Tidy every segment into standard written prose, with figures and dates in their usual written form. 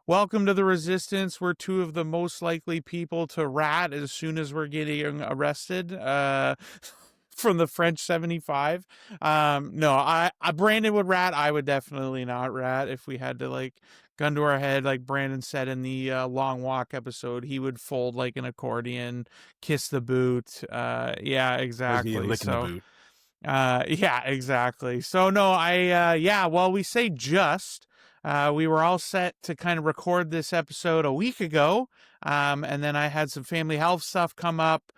welcome to the Resistance. We're two of the most likely people to rat as soon as we're getting arrested. From the French 75. No, I Brandon would rat. I would definitely not rat if we had to like gun to our head, like Brandon said in the Long Walk episode. He would fold like an accordion, kiss the boot. Yeah, That was me exactly. licking the So boot. yeah, exactly. So no, yeah, well, we say just, we were all set to kind of record this episode a week ago. And then I had some family health stuff come up.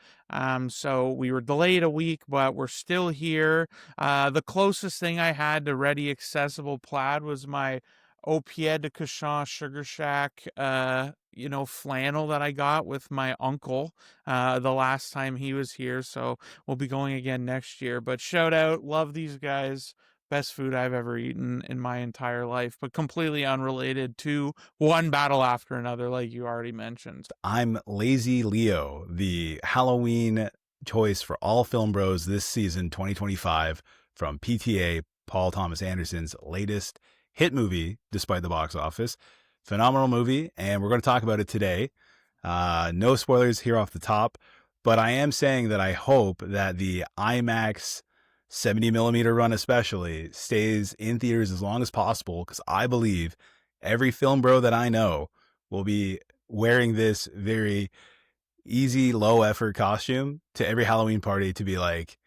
So we were delayed a week, but we're still here. The closest thing I had to ready accessible plaid was my Au Pied de Cochon Sugar Shack, flannel that I got with my uncle, the last time he was here. So we'll be going again next year. But shout out, love these guys. Best food I've ever eaten in my entire life, but completely unrelated to one battle after another, like you already mentioned. I'm Lazy Leo, the Halloween choice for all film bros this season, 2025, from PTA, Paul Thomas Anderson's latest hit movie, despite the box office. Phenomenal movie, and we're going to talk about it today. No spoilers here off the top, but I am saying that I hope that the IMAX 70 millimeter run especially stays in theaters as long as possible, because I believe every film bro that I know will be wearing this very easy, low effort costume to every Halloween party to be like,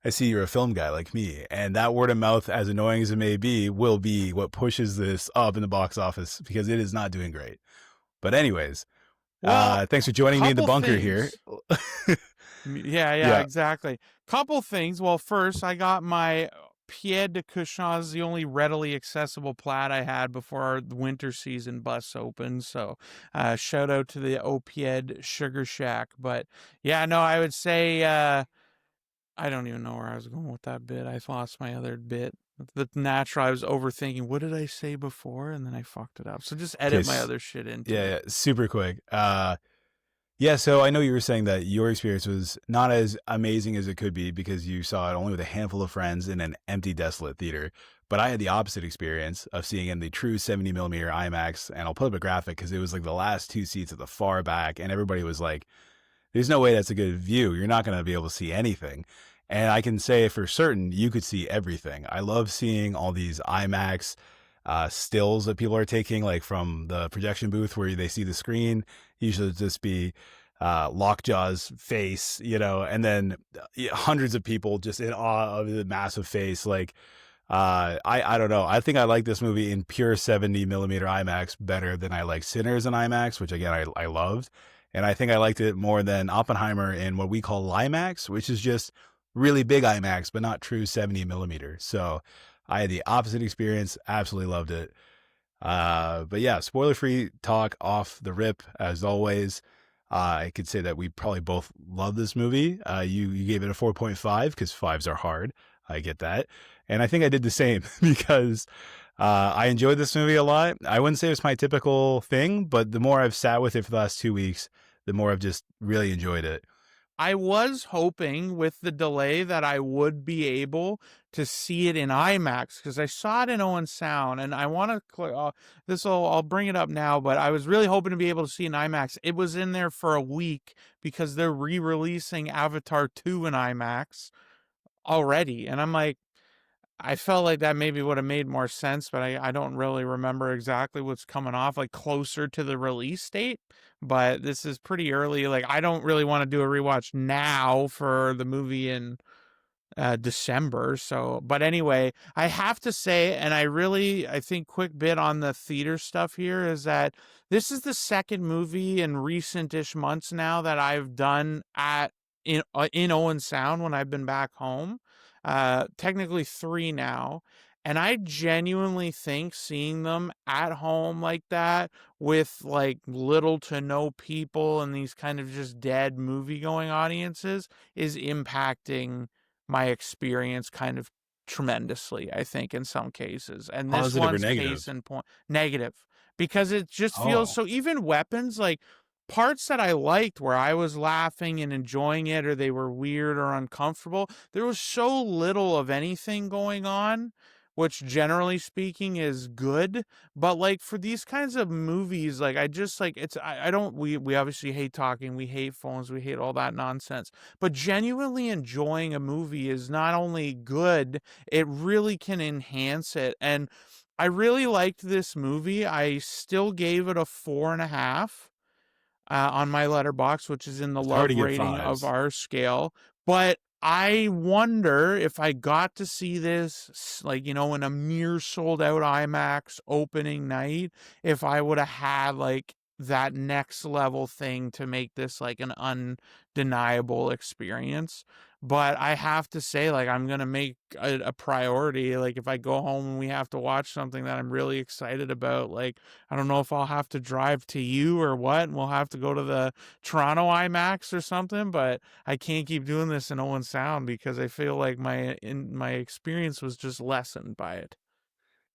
I see you're a film guy like me. And that word of mouth, as annoying as it may be, will be what pushes this up in the box office, because it is not doing great. But anyways, Well, thanks for joining me in the couple bunker here. things. Yeah, Yeah. exactly. Couple things. Well, first, I got my Pied de Cochon's, the only readily accessible plaid I had before our winter season bus opened. So, shout out to the Au Pied Sugar Shack. But yeah, no, I would say, I don't even know where I was going with that bit. I lost my other bit. The natural, I was overthinking. What did I say before? And then I fucked it up. So just Okay. edit my other shit into Yeah, it. yeah. Super quick. Yeah, so I know you were saying that your experience was not as amazing as it could be because you saw it only with a handful of friends in an empty, desolate theater. But I had the opposite experience of seeing it in the true 70 millimeter IMAX. And I'll put up a graphic because it was like the last two seats at the far back. And everybody was like, there's no way that's a good view. You're not going to be able to see anything. And I can say for certain, you could see everything. I love seeing all these IMAX stills that people are taking, like from the projection booth where they see the screen. Usually just be Lockjaw's face, and then hundreds of people just in awe of the massive face. Like, I don't know. I think I like this movie in pure 70 millimeter IMAX better than I like Sinners in IMAX, which again, I loved. And I think I liked it more than Oppenheimer in what we call IMAX, which is just really big IMAX, but not true 70 millimeter. So I had the opposite experience. Absolutely loved it. But yeah, spoiler free talk off the rip as always. I could say that we probably both love this movie. You gave it a 4.5 because fives are hard. I get that. And I think I did the same because I enjoyed this movie a lot. I wouldn't say it's my typical thing, but the more I've sat with it for the last 2 weeks, the more I've just really enjoyed it. I was hoping with the delay that I would be able to see it in IMAX because I saw it in Owen Sound, and I want to I'll bring it up now, but I was really hoping to be able to see it in IMAX. It was in there for a week because they're re-releasing Avatar 2 in IMAX already, and I'm like, I felt like that maybe would have made more sense, but I don't really remember exactly what's coming off, like closer to the release date. But this is pretty early. Like, I don't really want to do a rewatch now for the movie in December. So, but anyway, I have to say, and I think quick bit on the theater stuff here is that this is the second movie in recent-ish months now that I've done in Owen Sound when I've been back home. Technically three now. And I genuinely think seeing them at home like that with like little to no people and these kind of just dead movie going audiences is impacting my experience kind of tremendously, I think, in some cases. And this Positive or one's case negative? in point negative because it just feels Oh, so. Even weapons, like parts that I liked where I was laughing and enjoying it or they were weird or uncomfortable, there was so little of anything going on which generally speaking is good. But like for these kinds of movies, like I just like it's I don't we obviously hate talking, we hate phones, we hate all that nonsense. But genuinely enjoying a movie is not only good, it really can enhance it. And I really liked this movie. I still gave it a 4.5 on my letterbox, which is in the It's hard to love get rating of fives. our scale. But I wonder if I got to see this, like, in a near sold out IMAX opening night, if I would have had like that next level thing to make this like an undeniable experience. But I have to say, like, I'm gonna make a priority. Like, if I go home and we have to watch something that I'm really excited about, like, I don't know if I'll have to drive to you or what, and we'll have to go to the Toronto IMAX or something, but I can't keep doing this in Owen Sound because I feel like my experience was just lessened by it.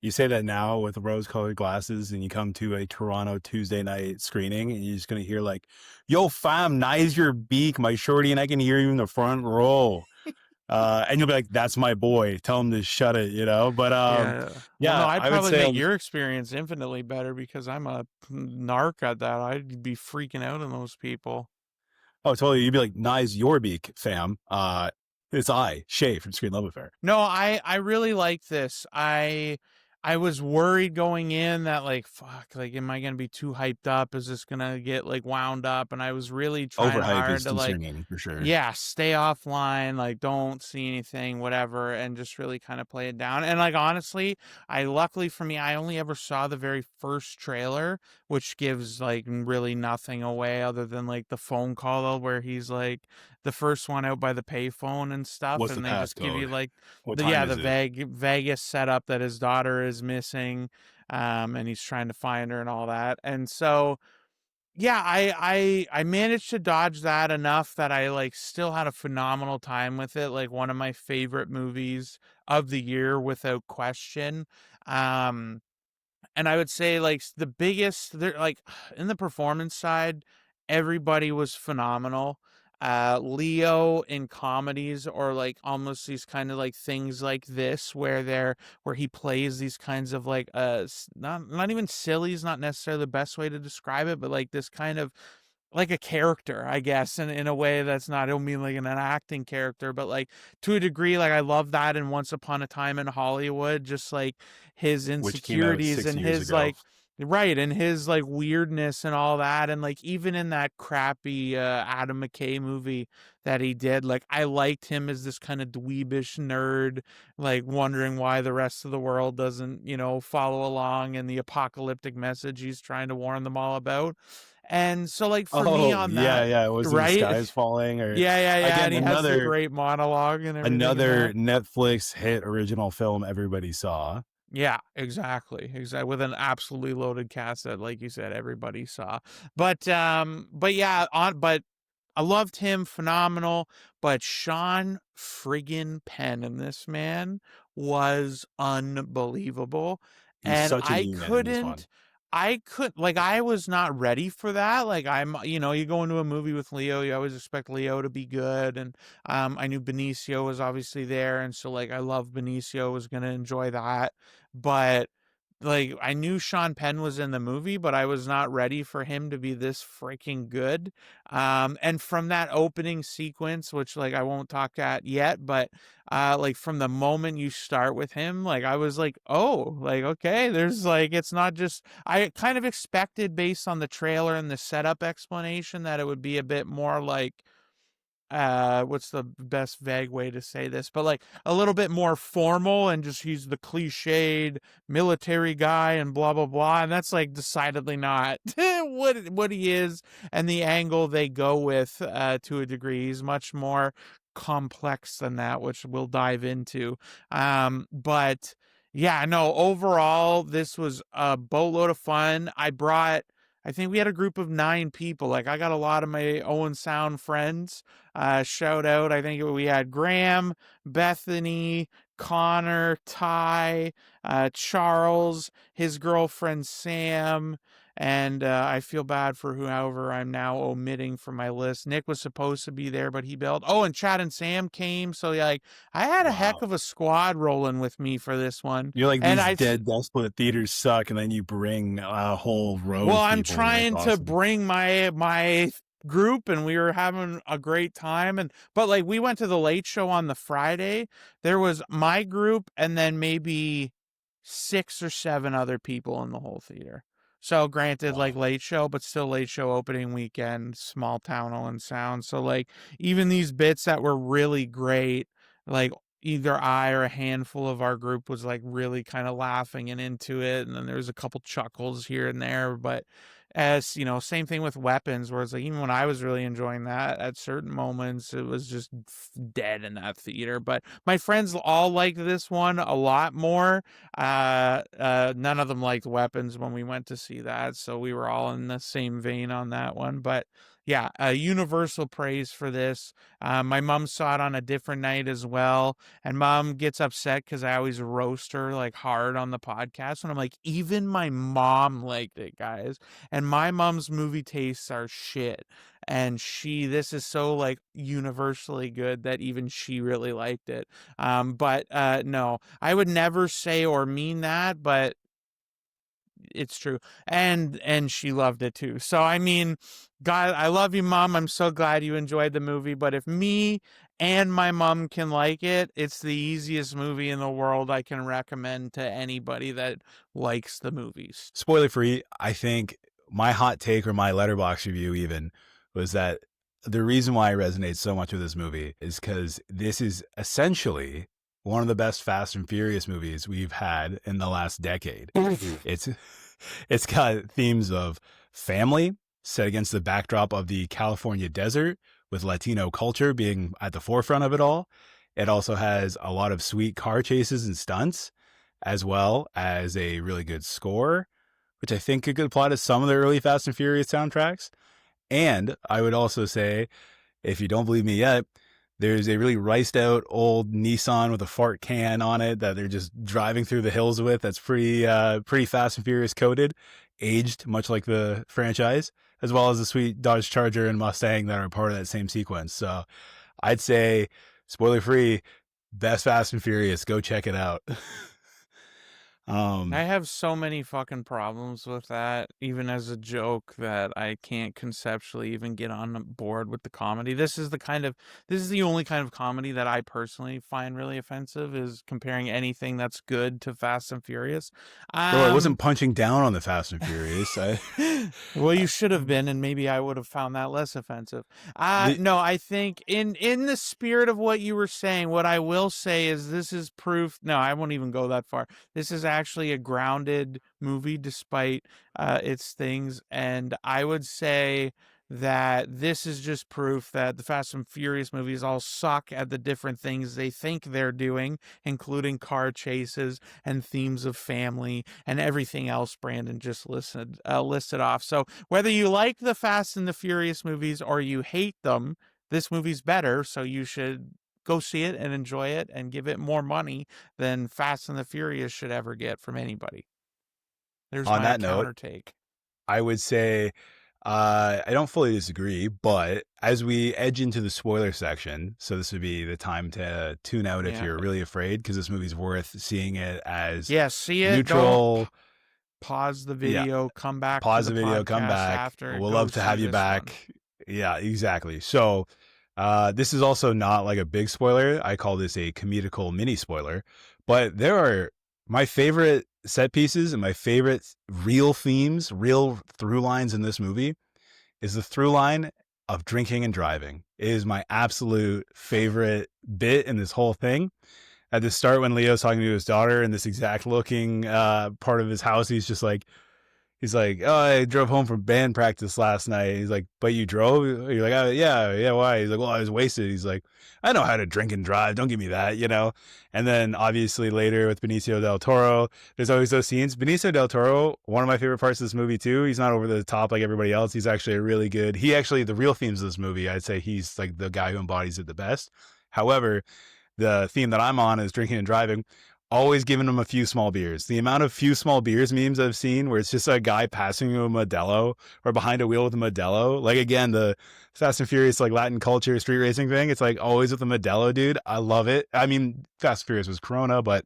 You say that now with rose-colored glasses, and you come to a Toronto Tuesday night screening, and you're just gonna hear like, "Yo, fam, nice your beak, my shorty, and I can hear you in the front row." And you'll be like, "That's my boy. Tell him to shut it," you know. But Yeah. Well, no, yeah, I'd I would probably say, make your experience infinitely better because I'm a narc at that. I'd be freaking out on those people. oh, totally. You'd be like, "Nice your beak, fam." It's I, Shay from Screen Love Affair. No, I really like this. I was worried going in that like fuck, like am I gonna be too hyped up? Is this gonna get like wound up? And I was really trying Overhype hard is to like concerning for sure. yeah, stay offline, like don't see anything, whatever, and just really kind of play it down. And like honestly, I luckily for me, I only ever saw the very first trailer, which gives like really nothing away other than like the phone call where he's like the first one out by the payphone and stuff, What's the and they just give you passcode? like What the time yeah, is the it? Vegas setup that his daughter is missing, and he's trying to find her and all that. And so yeah, I managed to dodge that enough that I like still had a phenomenal time with it. Like one of my favorite movies of the year without question. Um and I would say like the biggest there like in the performance side, everybody was phenomenal. Leo in comedies or like almost these kind of like things like this where he plays these kinds of like not even silly is not necessarily the best way to describe it, but like this kind of like a character, I guess, in a way that's not, I don't mean like an acting character, but like to a degree, like I love that in Once Upon a Time in Hollywood, just like his Which came out insecurities six and years his ago. like, right, and his like weirdness and all that. And like even in that crappy Adam McKay movie that he did, like I liked him as this kind of dweebish nerd, like wondering why the rest of the world doesn't, follow along and the apocalyptic message he's trying to warn them all about. And so, like, for me Oh on yeah, that, yeah. Was it the right? sky is falling? Or Yeah, yeah, yeah. again, And he has the great monologue and everything in another that. Netflix hit original film everybody saw. Yeah, exactly. Exactly. With an absolutely loaded cast that, like you said, everybody saw. But yeah, but I loved him, phenomenal. But Sean friggin' Penn in this man was unbelievable. He's And such a unit in this one. like, I was not ready for that. Like, you go into a movie with Leo, you always expect Leo to be good. And, I knew Benicio was obviously there. And so, like, I love Benicio, was going to enjoy that. But, like I knew Sean Penn was in the movie, but I was not ready for him to be this freaking good. And from that opening sequence, which like I won't talk at yet, but like from the moment you start with him, like I was like, oh, like okay, there's like it's not just I kind of expected based on the trailer and the setup explanation that it would be a bit more like what's the best vague way to say this, but like a little bit more formal and just he's the cliched military guy and blah blah blah, and that's like decidedly not what he is. And the angle they go with to a degree, he's much more complex than that, which we'll dive into. But yeah, no, overall this was a boatload of fun. I think we had a group of 9 people. Like I got a lot of my Owen Sound friends. Shout out. I think we had Graham, Bethany, Connor, Ty, Charles, his girlfriend Sam, and I feel bad for whoever I'm now omitting from my list. Nick was supposed to be there, but he bailed. Oh, and Chad and Sam came, so like I had a heck Wow. of a squad rolling with me for this one, You're like, and these I dead desolate theaters suck, and then you bring a whole row well, of I'm people. That's trying to awesome. bring my group, and we were having a great time, and but like we went to the late show on the Friday. There was my group and then maybe 6 or 7 other people in the whole theater. So granted, like Wow. late show, but still late show opening weekend, small town Owen Sound. So like even these bits that were really great, like either I or a handful of our group was like really kind of laughing and into it, and then there was a couple chuckles here and there. But as you know, same thing with weapons, where it's like even when I was really enjoying that, at certain moments it was just dead in that theater. But my friends all liked this one a lot more. None of them liked weapons when we went to see that, so we were all in the same vein on that one. But yeah, universal praise for this. My mom saw it on a different night as well, and mom gets upset because I always roast her like hard on the podcast, and I'm like, even my mom liked it, guys, and my mom's movie tastes are shit, and this is so like universally good that even she really liked it. But no, I would never say or mean that, but it's true. And she loved it too. So I mean, God, I love you, Mom. I'm so glad you enjoyed the movie. But if me and my mom can like it, it's the easiest movie in the world I can recommend to anybody that likes the movies. Spoiler free, I think my hot take or my letterbox review even was that the reason why I resonate so much with this movie is because this is essentially one of the best Fast and Furious movies we've had in the last decade. It's it's got themes of family set against the backdrop of the California desert, with Latino culture being at the forefront of it all. It also has a lot of sweet car chases and stunts, as well as a really good score, which I think could apply to some of the early Fast and Furious soundtracks. And I would also say, if you don't believe me yet, there's a really riced out old Nissan with a fart can on it that they're just driving through the hills with. That's pretty Fast and Furious coded, aged much like the franchise, as well as the sweet Dodge Charger and Mustang that are part of that same sequence. So I'd say, spoiler free, best Fast and Furious. Go check it out. I um, have so many fucking problems with that, even as a joke, that I can't conceptually even get on board with the comedy. This is the only kind of comedy that I personally find really offensive, is comparing anything that's good to Fast and Furious. Bro, I Um wasn't punching down on the Fast and Furious. well, you should have been, and maybe I would have found that less offensive. the, No, I think in the spirit of what you were saying, what I will say is this is proof. No, I won't even go that far. This is actually a grounded movie, despite its things, and I would say that this is just proof that the Fast and Furious movies all suck at the different things they think they're doing, including car chases and themes of family and everything else Brandon just listed off. So whether you like the Fast and the Furious movies or you hate them, this movie's better. So you should go see it and enjoy it and give it more money than Fast and the Furious should ever get from anybody. There's on my that note, counter take. I would say I don't fully disagree, but as we edge into the spoiler section, so this would be the time to tune out if Yeah. you're really afraid, because this movie's worth seeing it as Yeah, see it. Don't neutral. pause the Yeah, video, come back to pause the the video, come podcast back. after, We'll go love to see have you this one. back. Yeah, exactly. So this is also not like a big spoiler. I call this a comedical mini spoiler, but there are my favorite set pieces and my favorite real themes, real through lines in this movie is the through line of drinking and driving. It is my absolute favorite bit in this whole thing. At the start, when Leo's talking to his daughter in this exact looking part of his house, he's like, oh, I drove home from band practice last night. He's like, but you drove? You're like, oh, yeah, why? He's like, well, I was wasted. He's like, I know how to drink and drive. Don't give me that, you know? And then obviously later with Benicio del Toro, there's always those scenes. Benicio del Toro, one of my favorite parts of this movie too. He's not over the top like everybody else. He's actually a really good, the real themes of this movie, I'd say he's like the guy who embodies it the best. However, the theme that I'm on is drinking and driving. always giving him a few small beers. The amount of few small beers memes I've seen where it's just a guy passing him a Modelo or behind a wheel with a Modelo. Like again, the Fast and Furious like Latin culture street racing thing. It's like always with a Modelo, dude. I love it. I mean, Fast and Furious was Corona, but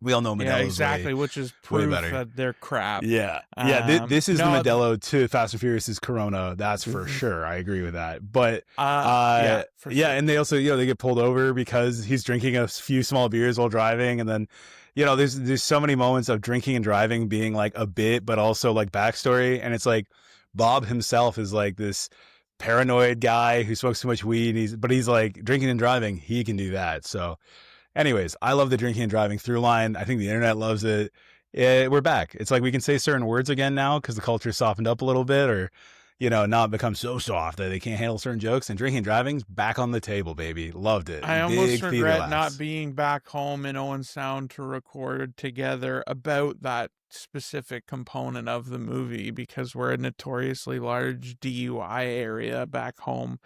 we all know Yeah, Modelo's exactly, which is way proof better. that they're crap. Yeah. Yeah. This is the No, Modelo to Fast and Furious's Corona. That's for sure. I agree with that. But, yeah, for yeah. sure. And they also, they get pulled over because he's drinking a few small beers while driving. And then, there's so many moments of drinking and driving being like a bit, but also like backstory. And it's like Bob himself is like this paranoid guy who smokes too much weed. But he's like drinking and driving. He can do that. So, anyways, I love the drinking and driving through line. I think the internet loves it. We're back. It's like we can say certain words again now because the culture's softened up a little bit, or not become so soft that they can't handle certain jokes. And drinking and driving's back on the table, baby. Loved I it. almost Big theater regret not laughs. being back home in Owen Sound to record together about that specific component of the movie because we're a notoriously large DUI area back home.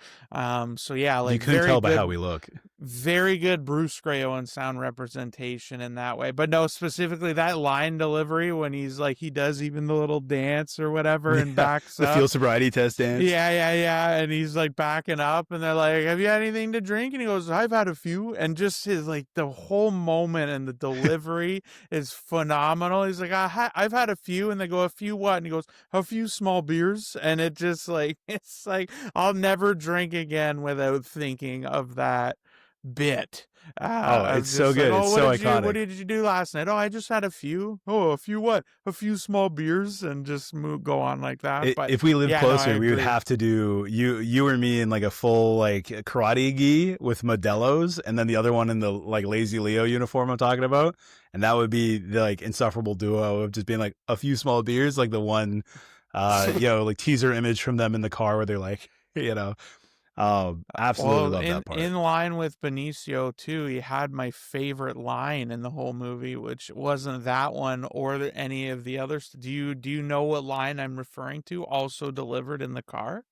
So yeah, You like couldn't tell by how we look. very good Bruce Grey Owen Sound representation in that way. But no, specifically that line delivery when he's like, he does even the little dance or whatever and Yeah, backs the up. field sobriety test dance. Yeah. And he's like backing up and they're like, have you had anything to drink? And he goes, I've had a few. And just his like the whole moment and the delivery is phenomenal. He's like, I've had a few. And they go, a few what? And he goes, a few small beers. And it just like, it's like, I'll never drink again without thinking of that bit. Oh, Of it's so just like, good. It's oh, so what iconic. did you do last night? Oh, I just had a few. Oh, a few what? A few small beers and just go on like that. But If we lived yeah, no, I closer, we would agree. have to do you or me in like a full like karate gi with Modelo's, and then the other one in the like Lazy Leo uniform I'm talking about, and that would be the like insufferable duo of just being like a few small beers, like the one, like teaser image from them in the car where they're like, absolutely Well, love that part. in line with Benicio too, he had my favorite line in the whole movie, which wasn't that one or any of the others. Do you know what line I'm referring to? Also delivered in the car?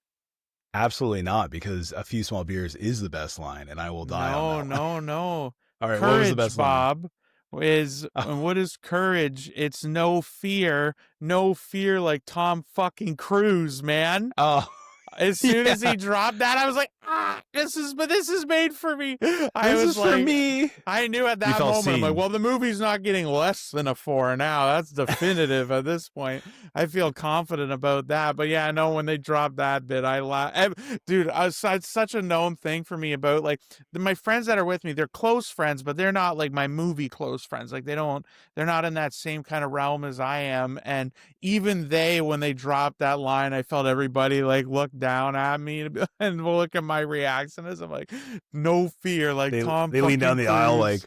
Absolutely not, because a few small beers is the best line, and I will die on No, that one. no, no. All right, what was the Courage, best line? Bob, is and what is courage? It's no fear like Tom fucking Cruise, man. Oh, As soon yeah, as he dropped that, I was like, this is made for me. I this was is for like, me. I knew at You that felt moment, I'm like, seen. well, the movie's not getting less than a 4 now. That's definitive at this point. I feel confident about that. But yeah, I know when they dropped that bit, I laugh. Dude, it's such a known thing for me about like my friends that are with me, they're close friends, but they're not like my movie close friends. Like they're not in that same kind of realm as I am. And even when they dropped that line, I felt everybody like look down at me and look at my reaction as I'm like, no fear, like Tom They lean down fucking the aisle Cruise.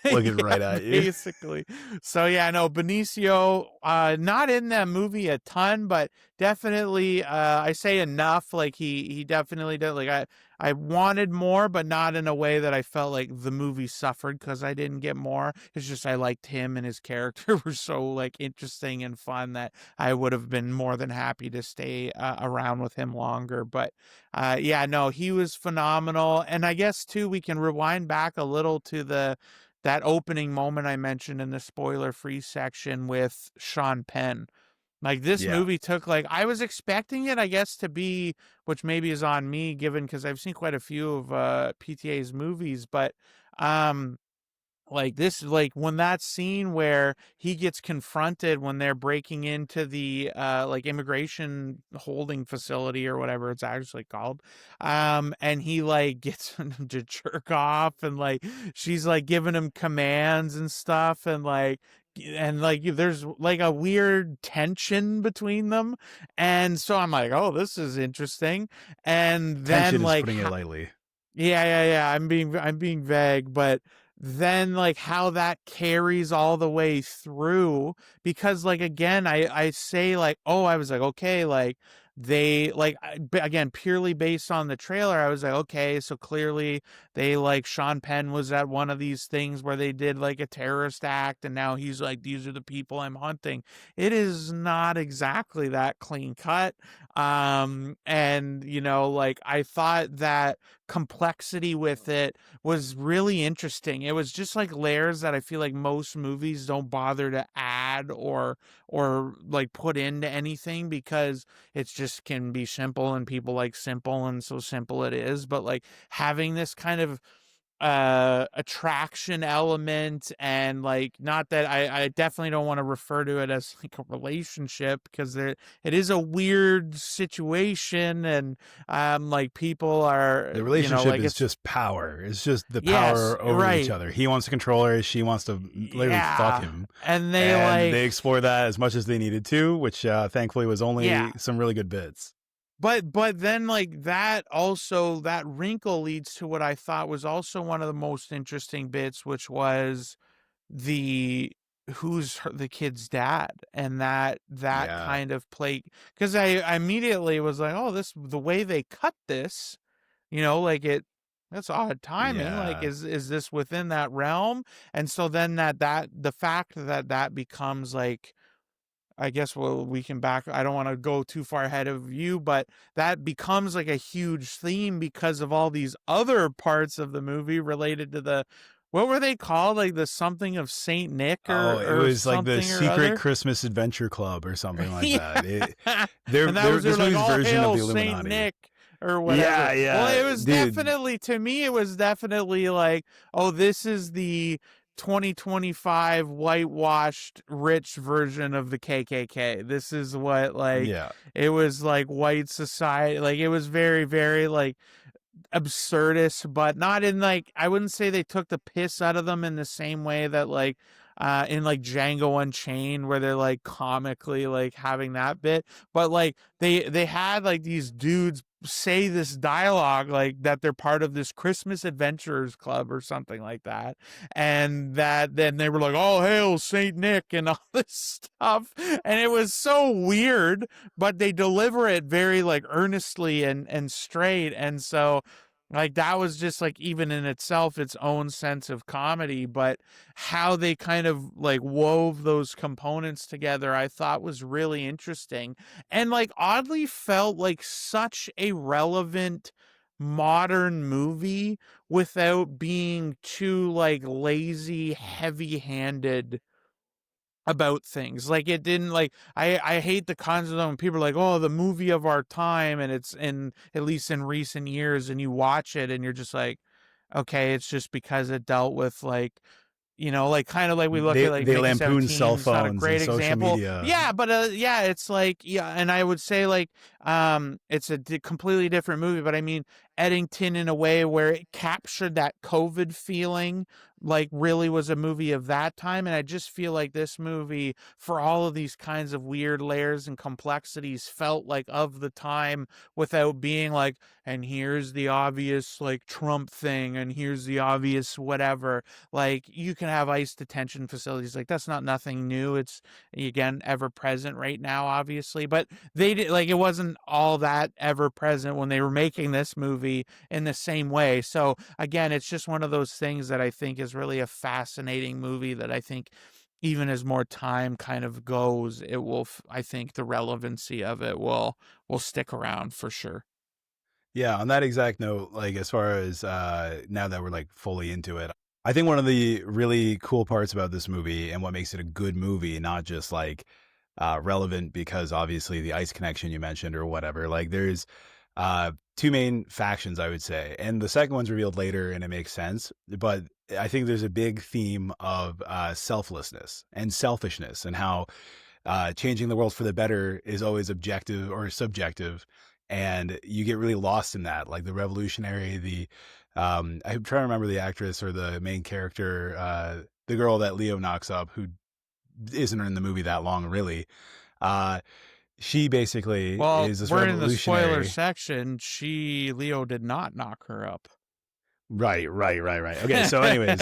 like looking Yeah, right at you. basically. So yeah, no, Benicio, not in that movie a ton, but definitely, I say enough. Like he definitely did. Like I wanted more, but not in a way that I felt like the movie suffered because I didn't get more. It's just I liked him and his character were so like interesting and fun that I would have been more than happy to stay around with him longer. But yeah, no, he was phenomenal. And I guess too, we can rewind back a little to that opening moment I mentioned in the spoiler free section with Sean Penn. Like this Yeah. movie took like I was expecting it, I guess, to be, which maybe is on me given because I've seen quite a few of PTA's movies, but um like this, like when that scene where he gets confronted when they're breaking into the like immigration holding facility or whatever it's actually called, and he like gets him to jerk off and like she's like giving him commands and stuff and like there's like a weird tension between them, and so I'm like, oh, this is interesting. And then Tension is like putting it lightly. yeah. I'm being vague, but then like how that carries all the way through because like again I say like, oh, I was like, okay, like they like again purely based on the trailer I was like, okay, so clearly they like Sean Penn was at one of these things where they did like a terrorist act and now he's like, these are the people I'm hunting. It is not exactly that clean cut. And like I thought that complexity with it was really interesting. It was just like layers that I feel like most movies don't bother to add or like put into anything because it's just can be simple and people like simple and so simple it is. But like having this kind of attraction element, and like not that I definitely don't want to refer to it as like a relationship because it is a weird situation, and like people are The relationship like is it's just power. It's just the yes, power over each right, other. He wants to control her. She wants to literally fuck yeah, him. and they And like they explore that as much as they needed to, which thankfully was yeah. only some really good bits. But then like that also that wrinkle leads to what I thought was also one of the most interesting bits, which was the the kid's dad, and that Yeah. kind of play, because I immediately was like, oh, this the way they cut this, like that's odd timing, like Yeah. is this within that realm? And so then that the fact that that becomes like, I guess, well, we can back. I don't want to go too far ahead of you, but that becomes like a huge theme because of all these other parts of the movie related to the, what were they called? Like the something of Saint Nick Oh, it or was like the something or Secret other. Christmas Adventure Club or something like Yeah. that. And that was their This like, movie's all version of hail the Saint Illuminati. Nick or whatever. Yeah, Well, yeah, it was dude. definitely, to me, it was definitely like, oh, this is the 2025 whitewashed rich version of the KKK. This is what, like, Yeah, it was like white society. Like, it was very, very like absurdist, but not in like, I wouldn't say they took the piss out of them in the same way that like in like Django Unchained, where they're like comically like having that bit, but like they had like these dudes say this dialogue like that they're part of this Christmas Adventurers Club or something like that, and that then they were like, oh, hail Saint Nick and all this stuff, and it was so weird, but they deliver it very like earnestly and straight. And so like that was just like, even in itself, its own sense of comedy, but how they kind of like wove those components together I thought was really interesting, and like oddly felt like such a relevant modern movie without being too like lazy, heavy-handed about things. Like it didn't like, I hate the concept when people are like, oh, the movie of our time, and it's in, at least in recent years, and you watch it and you're just like, okay, it's just because it dealt with like, like kind of like we look at like they Mickey lampoon 17 cell is not a phones and great social example. media. Yeah, but yeah, it's like, yeah, and I would say like it's a completely different movie, but I mean Eddington, in a way where it captured that COVID feeling, like really was a movie of that time. And I just feel like this movie, for all of these kinds of weird layers and complexities, felt like of the time without being like, and here's the obvious like Trump thing, and here's the obvious whatever. Like you can have ICE detention facilities, like that's not nothing new. It's again ever present right now, obviously, but they did like, it wasn't all that ever present when they were making this movie in the same way. So again, it's just one of those things that I think is really a fascinating movie that I think even as more time kind of goes, it will I think the relevancy of it will stick around for sure. Yeah, on that exact note, like as far as now that we're like fully into it, I think one of the really cool parts about this movie and what makes it a good movie, not just like relevant because obviously the ice connection you mentioned or whatever, like there's two main factions, I would say. And the second one's revealed later and it makes sense. But I think there's a big theme of selflessness and selfishness and how changing the world for the better is always objective or subjective, and you get really lost in that. Like the revolutionary, I'm trying to remember the actress or the main character, the girl that Leo knocks up, who isn't in the movie that long, really. Uh, she basically Well, is this we're in the spoiler revolutionary. section. Leo did not knock her up. Right, right, right, right. Okay, so anyways,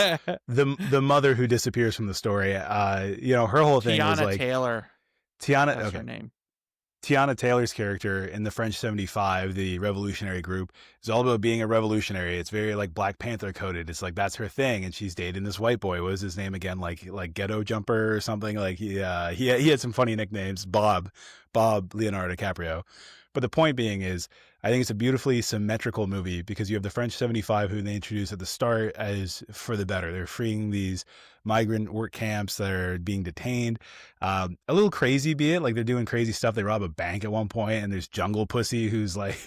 the mother who disappears from the story, her whole thing was Tiana like Taylor, Tiana. that's her Okay, name. Tiana Taylor's character in the French 75, the revolutionary group, is all about being a revolutionary. It's very like Black Panther coded. It's like that's her thing, and she's dating this white boy. What was his name again? Like Ghetto Jumper or something. Like he had some funny nicknames. Bob, Bob Leonardo DiCaprio. But the point being is, I think it's a beautifully symmetrical movie because you have the French 75 who they introduce at the start as for the better. They're freeing these migrant work camps that are being detained. A little crazy, be it like they're doing crazy stuff. They rob a bank at one point, and there's Jungle Pussy who's like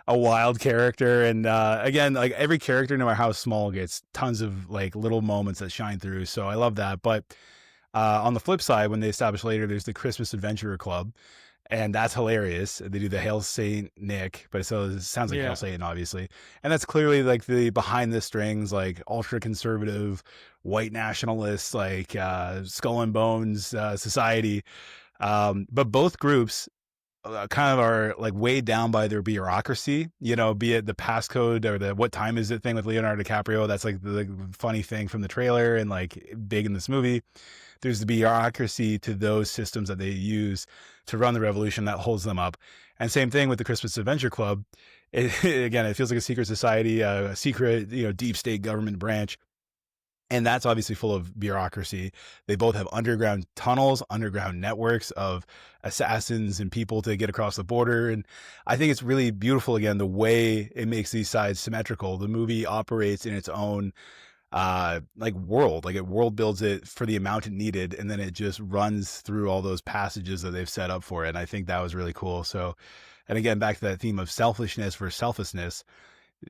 a wild character. And again, like every character, no matter how small, gets tons of like little moments that shine through. So I love that. But on the flip side, when they establish later, there's the Christmas Adventurer Club, and that's hilarious. They do the Hail Saint Nick, but so it sounds like Hail Yeah. Satan, obviously, and that's clearly like the behind the strings, like ultra conservative, white nationalists, like Skull and Bones society. But both groups kind of are like weighed down by their bureaucracy, you know, be it the passcode or the what time is it thing with Leonardo DiCaprio. That's like the funny thing from the trailer and like big in this movie. There's the bureaucracy to those systems that they use to run the revolution that holds them up. And same thing with the Christmas Adventure Club. Again, it feels like a secret society, a secret, you know, deep state government branch. And that's obviously full of bureaucracy. They both have underground tunnels, underground networks of assassins and people to get across the border. And I think it's really beautiful, again, the way it makes these sides symmetrical. The movie operates in its own like world, like it world builds it for the amount it needed, and then it just runs through all those passages that they've set up for it. And I think that was really cool. So, and again, back to that theme of selfishness versus selflessness,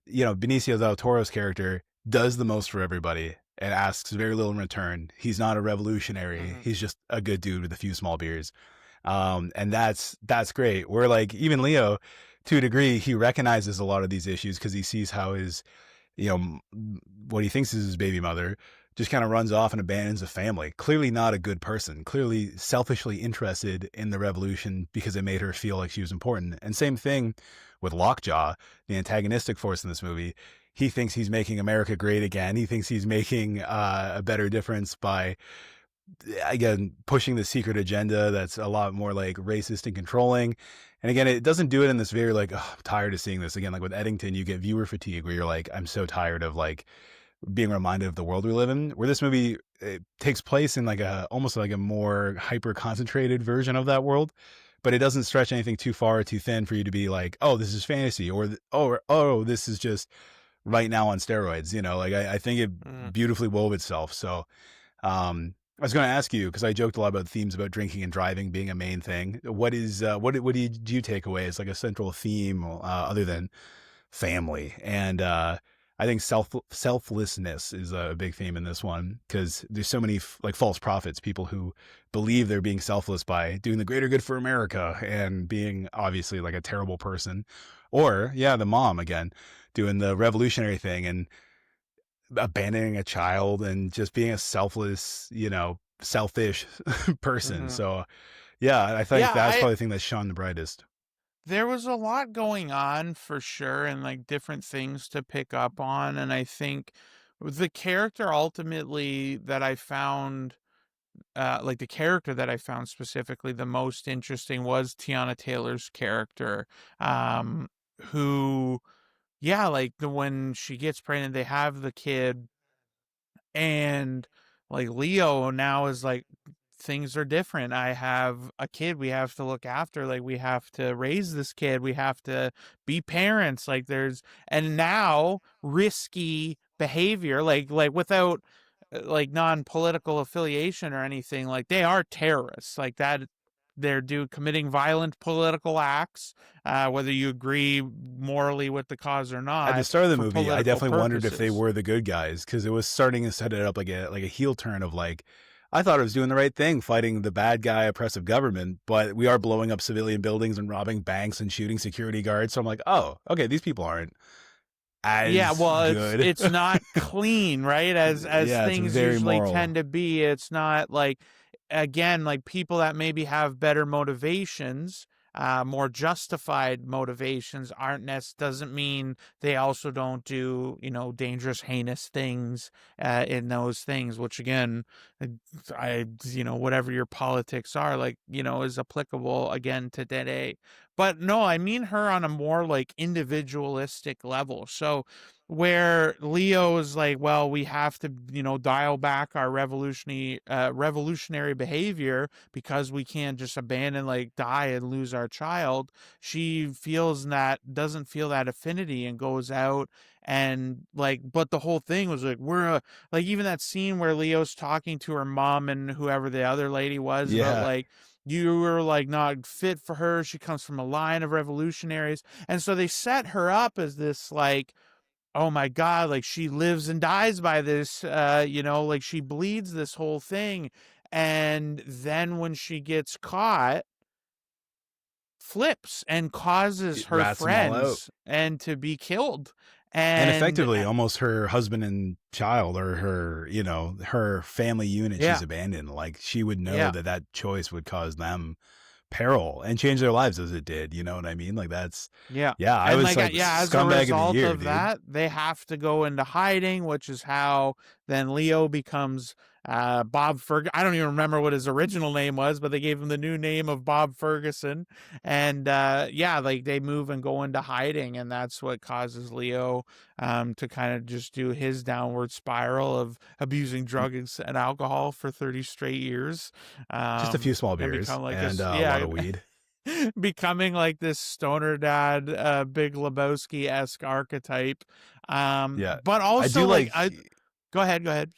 you know, Benicio del Toro's character does the most for everybody and asks very little in return. He's not a revolutionary. Hmm. He's just a good dude with a few small beers. And that's great. Where like even Leo, to a degree, he recognizes a lot of these issues because he sees how his, you know, what he thinks is his baby mother just kind of runs off and abandons the family. Clearly not a good person, clearly selfishly interested in the revolution because it made her feel like she was important. And same thing with Lockjaw, the antagonistic force in this movie. He thinks he's making America great again. He thinks he's making a better difference by, again, pushing the secret agenda that's a lot more like racist and controlling. And again, it doesn't do it in this very like, oh, I'm tired of seeing this again. Like with Eddington, you get viewer fatigue where you're like, I'm so tired of like being reminded of the world we live in. Where this movie, it takes place in like a almost like a more hyper concentrated version of that world, but it doesn't stretch anything too far or too thin for you to be like, oh, this is fantasy, or this is just right now on steroids. You know, like I think Hmm. it beautifully wove itself. So I was going to ask you because I joked a lot about themes about drinking and driving being a main thing. What is do you take away as like a central theme other than family? And I think selflessness is a big theme in this one because there's so many like false prophets, people who believe they're being selfless by doing the greater good for America and being obviously like a terrible person, or yeah, the mom again doing the revolutionary thing and abandoning a child and just being a selfless, you know, selfish person. Hmm. So yeah, I think Yeah, that's probably the thing that shone the brightest. there was a lot going on for sure and like different things to pick up on. And I think the character ultimately that I found, like the character that I found specifically the most interesting was Tiana Taylor's character, um, who, yeah, like when she gets pregnant, they have the kid, and like Leo now is like, things are different. I have a kid we have to look after. Like we have to raise this kid. We have to be parents. Like there's, and now risky behavior, like without like non-political affiliation or anything, like they are terrorists like that. They're committing violent political acts, whether you agree morally with the cause or At the not, start of the for movie, I political definitely wondered if they purposes. were the good guys because it was starting to set it up like a heel turn of like I thought I was doing the right thing, fighting the bad guy, oppressive government, but we are blowing up civilian buildings and robbing banks and shooting security guards. So I'm like, oh, okay, these people aren't Yeah, as well, good. it's not clean, right? As Yeah, it's things very usually tend moral. to be. It's not like, again, like people that maybe have better motivations, more justified motivations aren't doesn't mean they also don't do, dangerous, heinous things in those things, which again, whatever your politics are, like, is applicable again to today. But no, I mean her on a more like individualistic level. So where Leo is like, well, we have to, dial back our revolutionary behavior because we can't just abandon, like, die and lose our child. She feels that doesn't feel that affinity and goes out and like, but the whole thing was like, like even that scene where Leo's talking to her mom and whoever the other lady was about Yeah. like, you were like not fit for her. She comes from a line of revolutionaries. And so they set her up as this like, oh my God, like she lives and dies by this, like she bleeds this whole thing. And then when she gets caught, flips and causes It her rats them all out. friends and to be killed. And And effectively almost her husband and child, or her, her family unit she's yeah, abandoned. Like, she would know yeah. that that choice would cause them peril and change their lives as it did. You know what I mean? Like, that's, Yeah. yeah, I And was like, like yeah, as a scumbag of the result year, of dude. that, they have to go into hiding, which is how then Leo becomes Bob Ferguson. I don't even remember what his original name was, but they gave him the new name of Bob Ferguson. And yeah, like they move and go into hiding, and that's what causes Leo to kind of just do his downward spiral of abusing drugs and alcohol for 30 straight years. Just a few small And beers become like and a lot yeah, of weed. becoming like this stoner dad, Big Lebowski-esque archetype. Yeah. But I also do like like I go ahead, go ahead.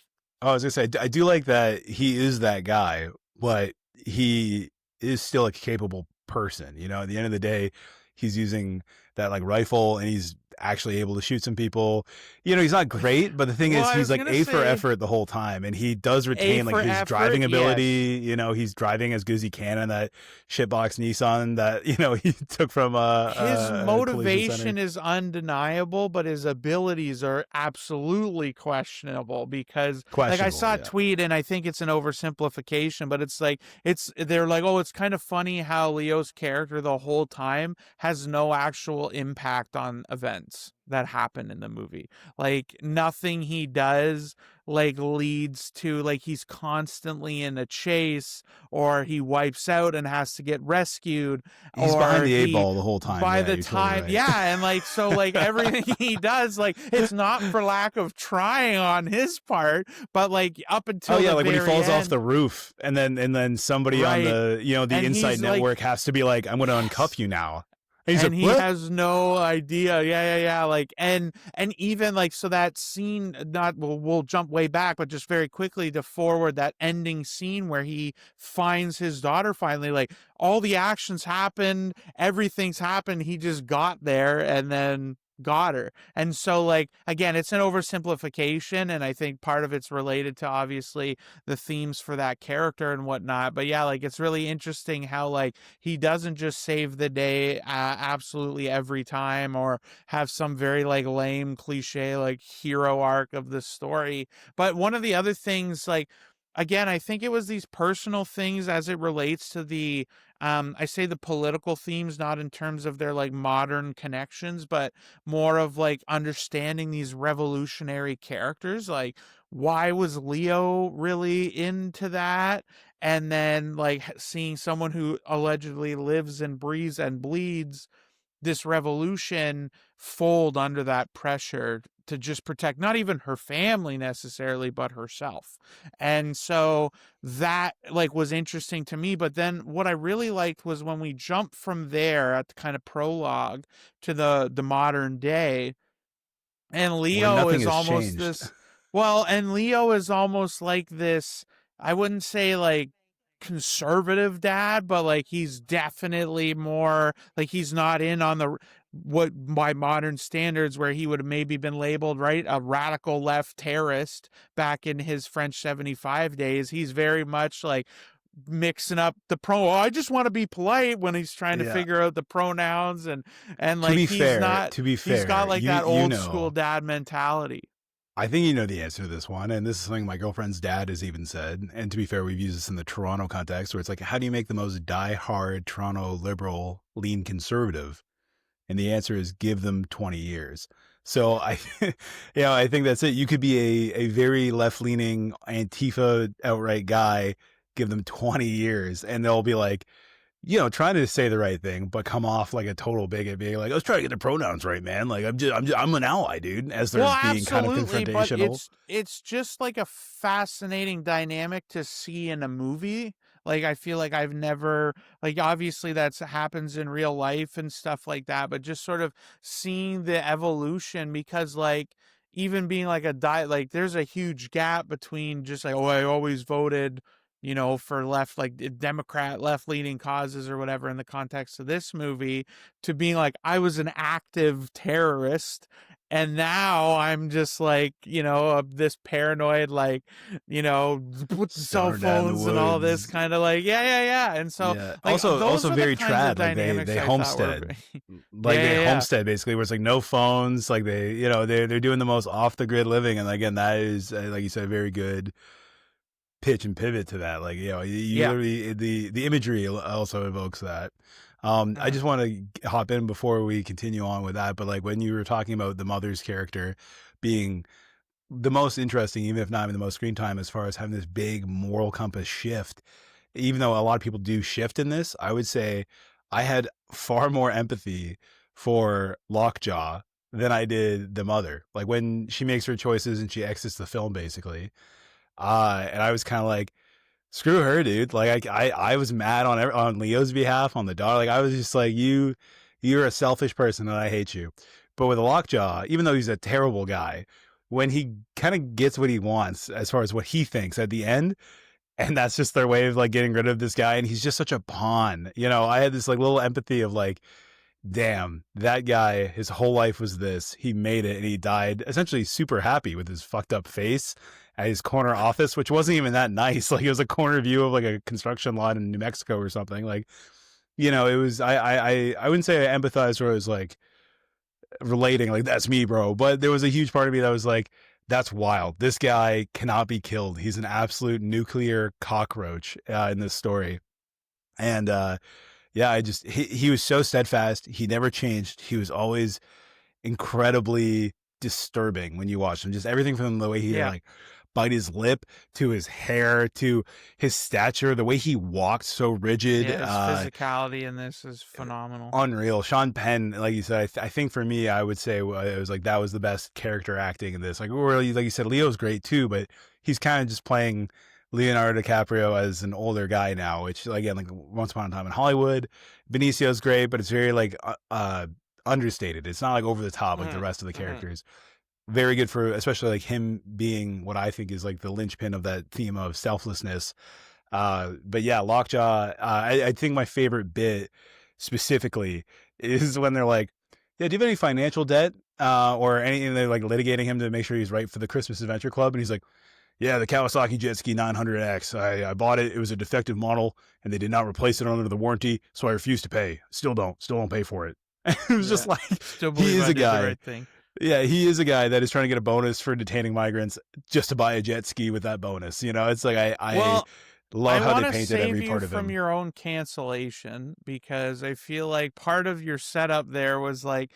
I was gonna say, I do like that he is that guy, but he is still a capable person. At the end of the day, he's using that like rifle and he's actually able to shoot some people. He's not great, but the thing Well, is, I he's was like gonna A for say effort the whole time, and he does A retain like for his driving effort, yes. ability. He's driving as good as he can in that shitbox Nissan that he took from His a collision center. motivation is undeniable, but his abilities are absolutely questionable because like I Questionable, saw a yeah. tweet and I think it's an oversimplification, but it's like they're like, oh, it's kind of funny how Leo's character the whole time has no actual impact on events that happen in the movie. Like nothing he does like leads to like he's constantly in a chase or he wipes out and has to get rescued He's behind or the eight he ball the whole time. by Yeah, the you're totally time right. yeah and like so like everything he does like it's not for lack of trying on his part but like up Oh until yeah, the like when he very falls off end the roof, and then somebody on right the and Insight he's like network has to be like, "I'm going to uncuff yes you now." And he's like, and he "What?" has no idea yeah like and even like so that scene not we'll jump way back but just very quickly to forward that ending scene where he finds his daughter finally like all the actions happened everything's happened he just got there and then got her and so like again it's an oversimplification and I think part of it's related to obviously the themes for that character and whatnot but yeah like it's really interesting how like he doesn't just save the day absolutely every time or have some very like lame cliche like hero arc of the story. But one of the other things like again I think it was these personal things as it relates to the I say the political themes not in terms of their like modern connections but more of like understanding these revolutionary characters like why was Leo really into that and then like seeing someone who allegedly lives and breathes and bleeds this revolution fold under that pressure to just protect not even her family necessarily but herself and so that like was interesting to me but then what I really liked was when we jumped from there at the kind of prologue to the modern day and Where Leo nothing is has almost changed. this, well, and Leo is almost like this, I wouldn't say like conservative dad, but like he's definitely more like he's not in on the what by modern standards where he would have maybe been labeled right a radical left terrorist back in his French 75 days. He's very much like mixing up the pro. I just want to be polite when he's trying to Yeah. figure out the pronouns and To like be fair, to be he's got fair, like you that you old school know, dad mentality. I think you know the answer to this one, and this is something my girlfriend's dad has even said. And to be fair, we've used this in the Toronto context, where it's like, how do you make the most die-hard Toronto liberal lean conservative? And the answer is give them 20 years. So I think that's it. You could be a very left-leaning Antifa outright guy, give them 20 years, and they'll be like, trying to say the right thing, but come off like a total bigot, being like, I was trying to get the pronouns right, man. Like, I'm an ally, dude, as they're Well, being kind of absolutely, but confrontational. it's just like a fascinating dynamic to see in a movie. Like I feel like I've never like obviously that's happens in real life and stuff like that, but just sort of seeing the evolution because like even being like like there's a huge gap between just like oh I always voted for left like Democrat left leaning causes or whatever in the context of this movie to being like I was an active terrorist and now I'm just like, this paranoid, like, put the cell Stoner dad in the phones and all this woods. kind of like, yeah, yeah, yeah. And so, Yeah. like, Also those are the very kinds of trad. Like dynamics they I thought were, homestead. yeah, Like they yeah, yeah. homestead basically, where it's like no phones. Like they're doing the most off the grid living, and again, that is like you said, very good pitch and pivot to that. Like you Yeah. literally the imagery also evokes that. I Uh-huh. just want to hop in before we continue on with that, but like when you were talking about the mother's character being the most interesting, even if not even the most screen time, as far as having this big moral compass shift. Even though a lot of people do shift in this, I would say I had far more empathy for Lockjaw than I did the mother. Like when she makes her choices and she exits the film, basically. And I was kind of like, screw her, dude. Like I was mad on Leo's behalf, on the daughter. Like I was just like, you're a selfish person and I hate you. But with Lockjaw, even though he's a terrible guy, when he kind of gets what he wants as far as what he thinks at the end, and that's just their way of like getting rid of this guy, and he's just such a pawn. I had this like little empathy of like, damn, that guy, his whole life was this. He made it and he died essentially super happy with his fucked up face at his corner office, which wasn't even that nice. Like it was a corner view of like a construction lot in New Mexico or something. Like, it was I wouldn't say I empathized where it was like relating, like that's me, bro. But there was a huge part of me that was like, that's wild. This guy cannot be killed. He's an absolute nuclear cockroach in this story. And yeah, he was so steadfast. He never changed. He was always incredibly disturbing when you watch him. Just everything from the way he Yeah. like bite his lip to his hair to his stature, the way he walked so rigid, Yeah. His physicality in this is phenomenal. unreal. Sean Penn, like you said, I think for me, I would say it was like that was the best character acting in this. Like really, like you said, Leo's great too, but he's kind of just playing Leonardo DiCaprio as an older guy now, which again, like Once Upon a Time in Hollywood. Benicio's great, but it's very like understated. It's not like over the top like the Mm-hmm. rest of the Mm-hmm. characters. Very good for especially like him being what I think is like the linchpin of that theme of selflessness. But yeah, Lockjaw. I think my favorite bit specifically is when they're like, "Yeah, do you have any financial debt or anything?" They're like litigating him to make sure he's right for the Christmas Adventure Club, and he's like, "Yeah, the Kawasaki Jet Ski 900X. I bought it. It was a defective model, and they did not replace it under the warranty, so I refused to pay. Still don't pay for it." It was Yeah. just like Still he believe is I a did the guy. right thing. Yeah, he is a guy that is trying to get a bonus for detaining migrants just to buy a jet ski with that bonus. It's like I Well, love I how they want to painted save every you part of from him. your own cancellation because I feel like part of your setup there was like,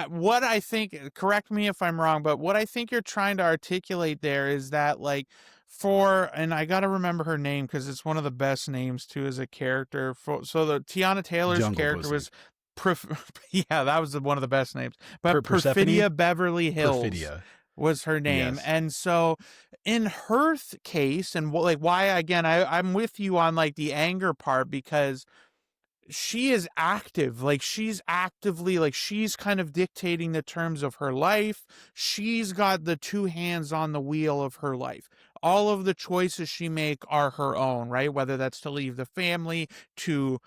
what I think, correct me if I'm wrong, but what I think you're trying to articulate there is that, like, and I got to remember her name because it's one of the best names too as a character. So the Tiana Taylor's Jungle character Pussy. was, yeah, that was one of the best names, but Persephone? Perfidia Beverly Hills Perfidia. was her name. Yes. And so in her case and like why again I'm with you on like the anger part because she is active, like she's actively like she's kind of dictating the terms of her life. She's got the two hands on the wheel of her life. All of the choices she make are her own, right? Whether that's to leave the family, to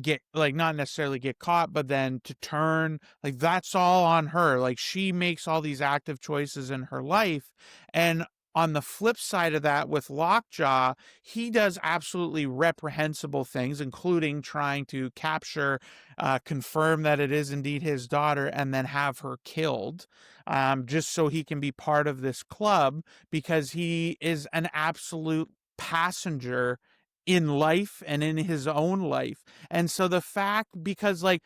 get like not necessarily get caught but then to turn, like that's all on her. Like she makes all these active choices in her life. And on the flip side of that, with Lockjaw, he does absolutely reprehensible things, including trying to capture, confirm that it is indeed his daughter, and then have her killed, just so he can be part of this club because he is an absolute passenger in life and in his own life. And so the fact, because like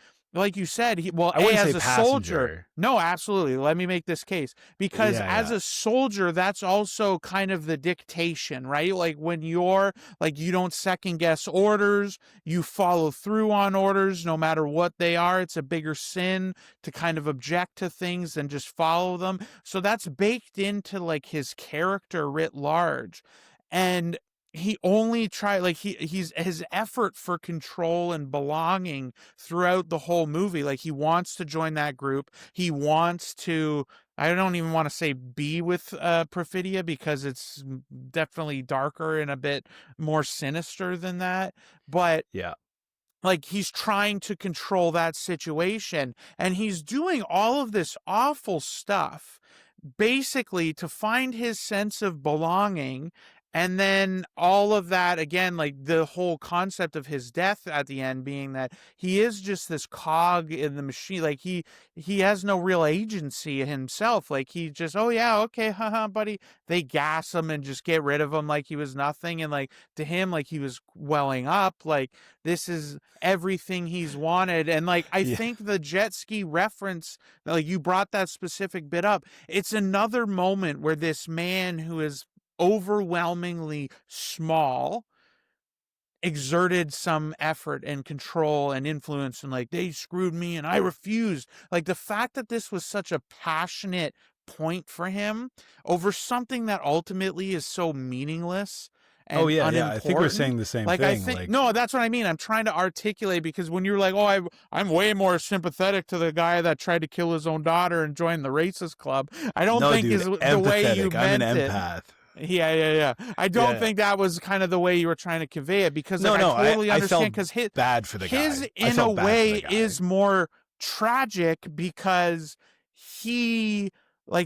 you said, I wouldn't say as a soldier, passenger. no, absolutely. Let me make this case, because Yeah, as yeah. a soldier, that's also kind of the dictation, right? Like when you're like, you don't second guess orders, you follow through on orders no matter what they are. It's a bigger sin to kind of object to things than just follow them. So that's baked into like his character writ large. And he only tried, like, he's his effort for control and belonging throughout the whole movie. Like, he wants to join that group. He wants to, I don't even want to say be with Perfidia, because it's definitely darker and a bit more sinister than that. But Yeah. like, he's trying to control that situation, and he's doing all of this awful stuff basically to find his sense of belonging. And then all of that again, like the whole concept of his death at the end being that he is just this cog in the machine. Like, he has no real agency himself. Like, he just, oh yeah, okay, haha, buddy. They gas him and just get rid of him like he was nothing. And like, to him, like, he was welling up. Like, this is everything he's wanted. And like, I Yeah. think the jet ski reference, like, you brought that specific bit up, it's another moment where this man who is overwhelmingly small exerted some effort and control and influence, and like, they screwed me and I refused. Like, the fact that this was such a passionate point for him over something that ultimately is so meaningless Oh and yeah, yeah. I think we're unimportant. saying the same Like, I thing. think, Like, no, that's what I mean. I'm trying to articulate, because when you're like, oh, I'm way more sympathetic to the guy that tried to kill his own daughter and join the racist club, I don't no, think dude, is the way you empathetic. I'm an meant it. empath. Yeah, yeah, yeah. I don't Yeah. think that was kind of the way you were trying to convey it, because like, No, I no. totally I felt understand, because bad for the his guy. I in a felt bad for way the guy. is more tragic, because he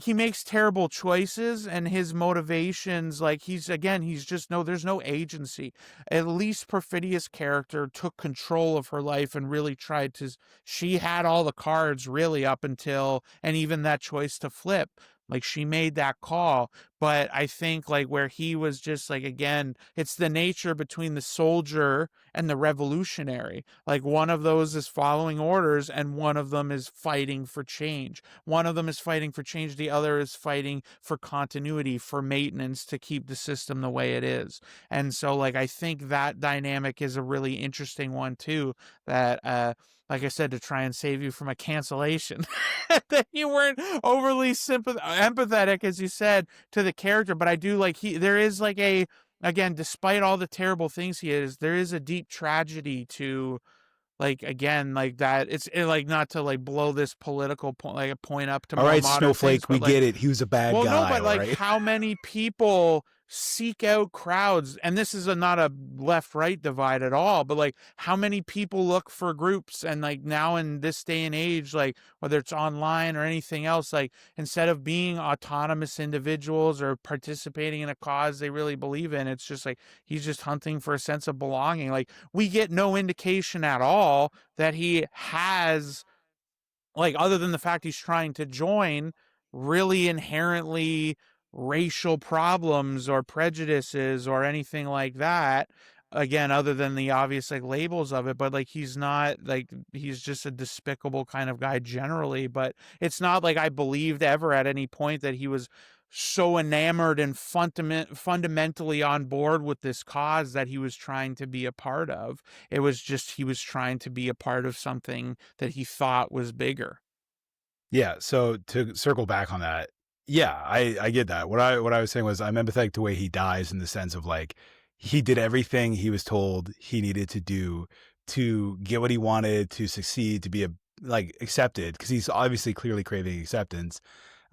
he makes terrible choices, and his motivations, like, he's just, no, there's no agency. At least Perfidia's character took control of her life and really tried to, she had all the cards really up until, and even that choice to flip, like, she made that call. But I think, like, where he was just like, again, it's the nature between the soldier and the revolutionary. Like, one of those is following orders, and one of them is fighting for change. One of them is fighting for change, the other is fighting for continuity, for maintenance, to keep the system the way it is. And so, like, I think that dynamic is a really interesting one too, that like I said, to try and save you from a cancellation, that you weren't overly empathetic, as you said, to the character. But I do like, there is like a, again, despite all the terrible things he is, there is a deep tragedy to, like, again, like, that like, not to like blow this political point, like a point up to All more right, modern things, Snowflake, we but like, get it. He was a bad well, no, guy. but All like, right. how many people seek out crowds, and this is not a left-right divide at all, but like, how many people look for groups, and like, now in this day and age, like, whether it's online or anything else, like, instead of being autonomous individuals or participating in a cause they really believe in, it's just like, he's just hunting for a sense of belonging. Like, we get no indication at all that he has, like, other than the fact he's trying to join, really inherently racial problems or prejudices or anything like that. Again, other than the obvious like labels of it, but like, he's not, like, he's just a despicable kind of guy generally. But it's not like I believed ever at any point that he was so enamored and fundamentally on board with this cause that he was trying to be a part of. It was just, he was trying to be a part of something that he thought was bigger. Yeah. So to circle back on that, yeah, I get that. What I was saying was I'm empathetic to the way he dies in the sense of like he did everything he was told he needed to do to get what he wanted, to succeed, to be like accepted, because he's obviously clearly craving acceptance.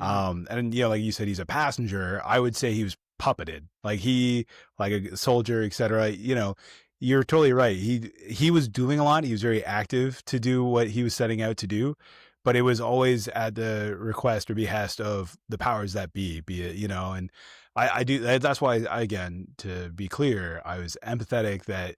Mhm. And like you said, he's a passenger. I would say he was puppeted, like like a soldier, etc. You're totally right. He was doing a lot. He was very active to do what he was setting out to do, but it was always at the request or behest of the powers that be it, and I do, that's why, again, to be clear, I was empathetic that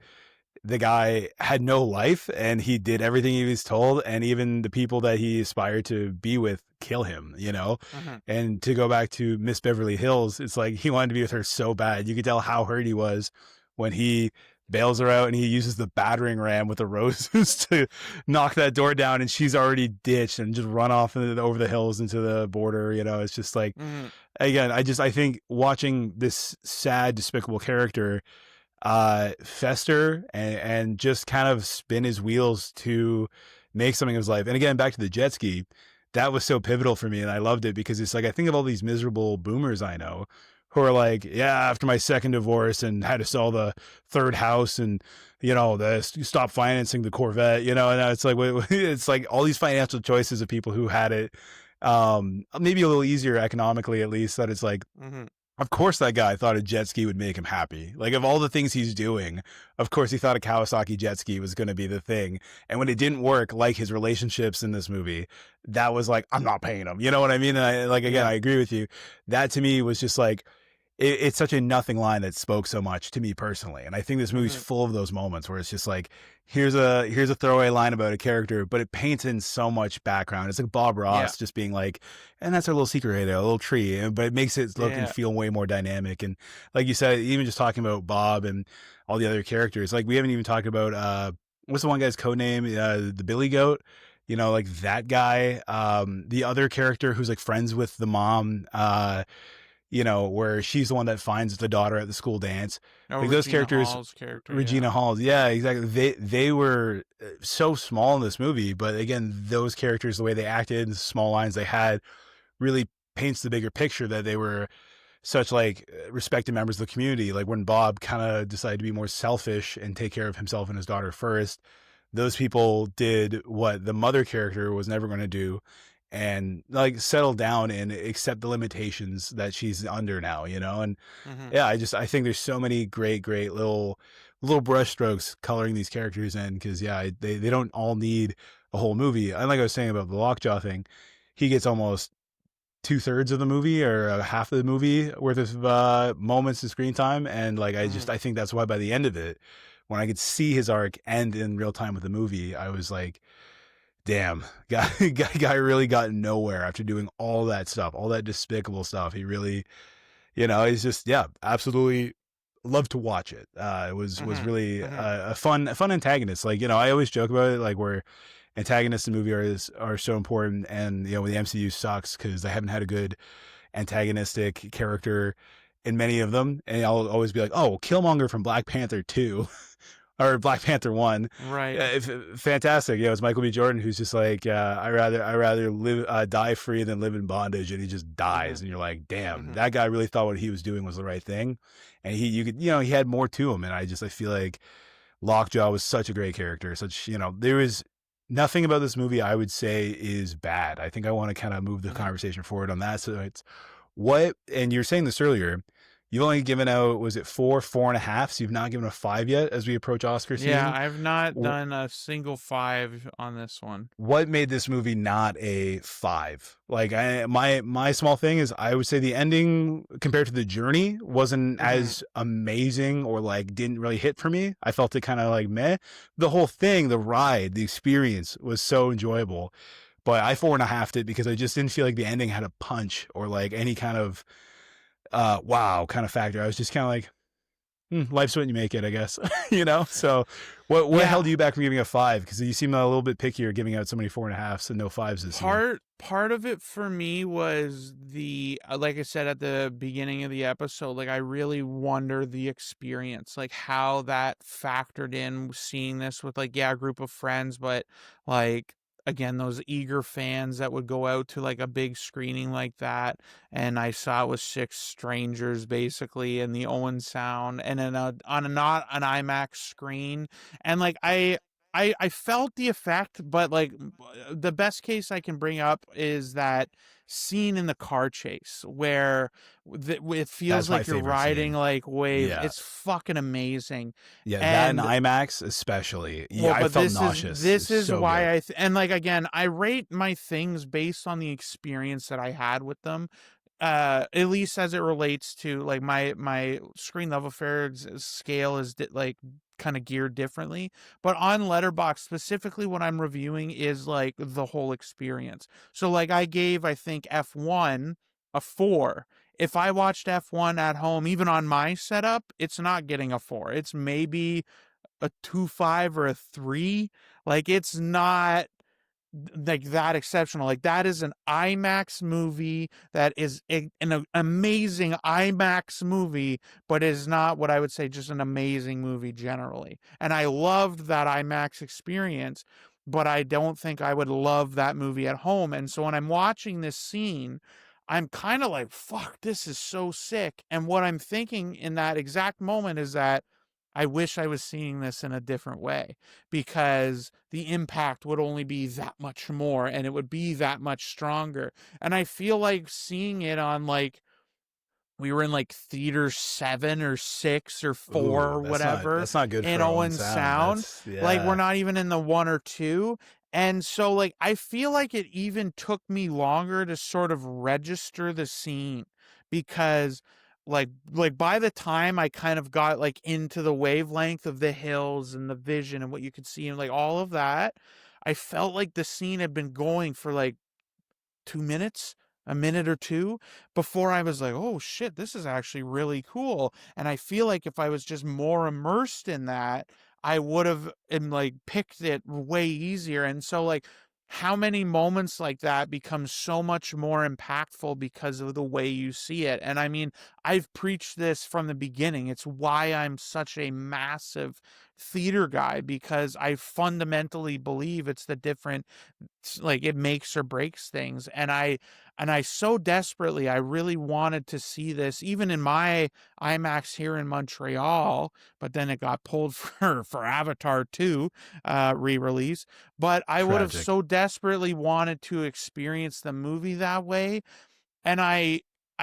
the guy had no life and he did everything he was told, and even the people that he aspired to be with kill him. Mhm. And to go back to Miss Beverly Hills, it's like he wanted to be with her so bad. You could tell how hurt he was when he bails her out, and he uses the battering ram with the roses to knock that door down, and she's already ditched and just run off over the hills into the border. It's just like, Mhm. again, I think watching this sad, despicable character fester and just kind of spin his wheels to make something of his life. And again, back to the jet ski, that was so pivotal for me, and I loved it because it's like I think of all these miserable boomers I know who are like, yeah, after my second divorce and had to sell the third house and the stop financing the Corvette, and it's like it's like all these financial choices of people who had it maybe a little easier economically, at least, that it's like, Mhm. of course, that guy thought a jet ski would make him happy. Like, of all the things he's doing, of course, he thought a Kawasaki jet ski was going to be the thing. And when it didn't work, like his relationships in this movie, that was like, I'm not paying him. You know what I mean? And again, Yeah. I agree with you. That to me was just like, it's such a nothing line that spoke so much to me personally. And I think this movie's Mhm. full of those moments where it's just like, here's a throwaway line about a character, but it paints in so much background. It's like Bob Yeah. Ross just being like, and that's our little secret right there, a little tree, but it makes it look and Yeah. feel way more dynamic. And like you said, even just talking about Bob and all the other characters, like we haven't even talked about what's the one guy's code name? The Billy Goat. Like that guy. The other character who's like friends with the mom. Where she's the one that finds the daughter at the school dance. Oh, Like those Regina characters, Hall's character. Yeah. Regina Halls, yeah, exactly. They were so small in this movie, but again, those characters, the way they acted, the small lines they had, really paints the bigger picture that they were such like respected members of the community. Like when Bob kind of decided to be more selfish and take care of himself and his daughter first, those people did what the mother character was never going to do, and like settle down and accept the limitations that she's under now, and Mhm. yeah, I think there's so many great little brush strokes coloring these characters in, because yeah, they don't all need a whole movie. And like I was saying about the Lockjaw thing, he gets almost 2/3 of the movie or half of the movie worth of moments of screen time, and like Mhm. I think that's why by the end of it, when I could see his arc end in real time with the movie, I was like, damn, guy really got nowhere after doing all that stuff, all that despicable stuff. He really, he's just, yeah, absolutely love to watch it. It was Mhm. really Mhm. a fun antagonist. Like, I always joke about it, like where antagonists in movie are so important, and the MCU sucks because they haven't had a good antagonistic character in many of them. And I'll always be like, oh, Killmonger from Black Panther 2 or Black Panther 1. Right. Fantastic. It's Michael B. Jordan, who's just like, I rather live die free than live in bondage, and he just dies, Mhm. and you're like, damn, Mhm. that guy really thought what he was doing was the right thing, and he had more to him, and I feel like Lockjaw was such a great character. Such, there was nothing about this movie I would say is bad. I think I want to kind of move the Mhm. conversation forward on that. So it's what, and you're saying this earlier, you've only given out, was it 4.5? So you've not given a 5 yet as we approach Oscar Yeah, season. I've not done a single 5 on this one. What made this movie not a 5? Like, my small thing is, I would say the ending compared to the journey wasn't Mhm. as amazing, or like didn't really hit for me. I felt it kind of like meh. The whole thing, the ride, the experience was so enjoyable, but I 4.5'd it because I just didn't feel like the ending had a punch or like any kind of wow kind of factor. I was just kind of like, life's what you make it, I guess. So what held Yeah, you back from giving a 5? Because you seem a little bit pickier giving out so many 4.5s and no 5s this year. part of it for me was the like I said at the beginning of the episode, like I really wonder the experience, like how that factored in seeing this with like, yeah, a group of friends, but like again those eager fans that would go out to like a big screening like that, and I saw it with six strangers basically in the Owen Sound and in on a not an IMAX screen, and like I felt the effect, but like the best case I can bring up is that scene in the car chase where it feels That's my like you're favorite riding scene. like waves. Yeah. It's fucking amazing. Yeah, that and And IMAX especially. Yeah, well, I but felt this is nauseous. this It's is so good. why and like again, I rate my things based on the experience that I had with them. At least as it relates to like my screen love affairs scale is like kind of geared differently, but on Letterbox specifically what I'm reviewing is like the whole experience. So like I gave I think F1 a 4. if I watched F1 at home, even on my setup, it's not getting a 4. It's maybe a 2.5 or a 3. Like it's not like that exceptional. Like that is an IMAX movie that is an amazing IMAX movie, but is not what I would say just an amazing movie generally. And I loved that IMAX experience, but I don't think I would love that movie at home. And so when I'm watching this scene, I'm kind of like, fuck, this is so sick. And what I'm thinking in that exact moment is that I wish I was seeing this in a different way, because the impact would only be that much more and it would be that much stronger. And I feel like seeing it on like, we were in like theater 7 or 6 or 4 Ooh, or whatever that's not good in for Owen Owen Sound. Sound. That's Like we're yeah. not even in the 1 or 2. And so like I feel like it even took me longer to sort of register the scene, because like by the time I kind of got like into the wavelength of the hills and the vision and what you could see and like all of that, I felt like the scene had been going for like 2 minutes, a minute or two, before I was like, oh shit, this is actually really cool. And I feel like if I was just more immersed in that, I would have and like picked it way easier. And so like how many moments like that become so much more impactful because of the way you see it. And I mean, I've preached this from the beginning. It's why I'm such a massive theater guy, because I fundamentally believe it's the different, like it makes or breaks things. And I so desperately, I really wanted to see this even in my IMAX here in Montreal, but then it got pulled for Avatar 2 re-release. But I would have Tragic. so desperately wanted to experience the movie that way. And I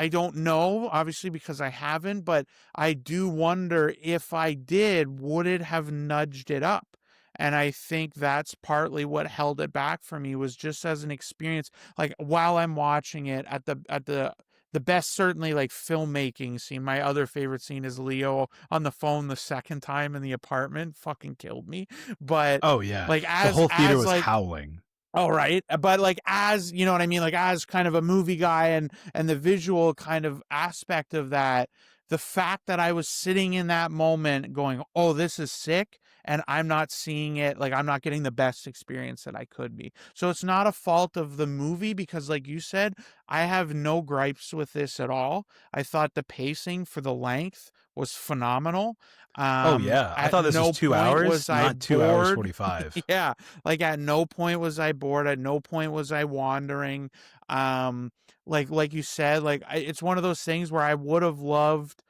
don't know, obviously, because I haven't, but I do wonder, if I did, would it have nudged it up? And I think that's partly what held it back for me, was just as an experience, like while I'm watching it at the best, certainly, like filmmaking scene. My other favorite scene is Leo on the phone the second time in the apartment. Fucking killed me. But Oh yeah, like the whole theater as was like howling. all right, but like, as you know what I mean, like as kind of a movie guy, and the visual kind of aspect of that, the fact that I was sitting in that moment going, "Oh, this is sick," and I'm not seeing it, like I'm not getting the best experience that I could be. So it's not a fault of the movie, because like you said, I have no gripes with this at all. I thought the pacing for the length was phenomenal. Oh yeah, I At thought this was no two point hours, was I not 2 hours bored. 45. Yeah, like at no point was I bored. At no point was I wandering. Um, like you said, like it's one of those things where I would have loved,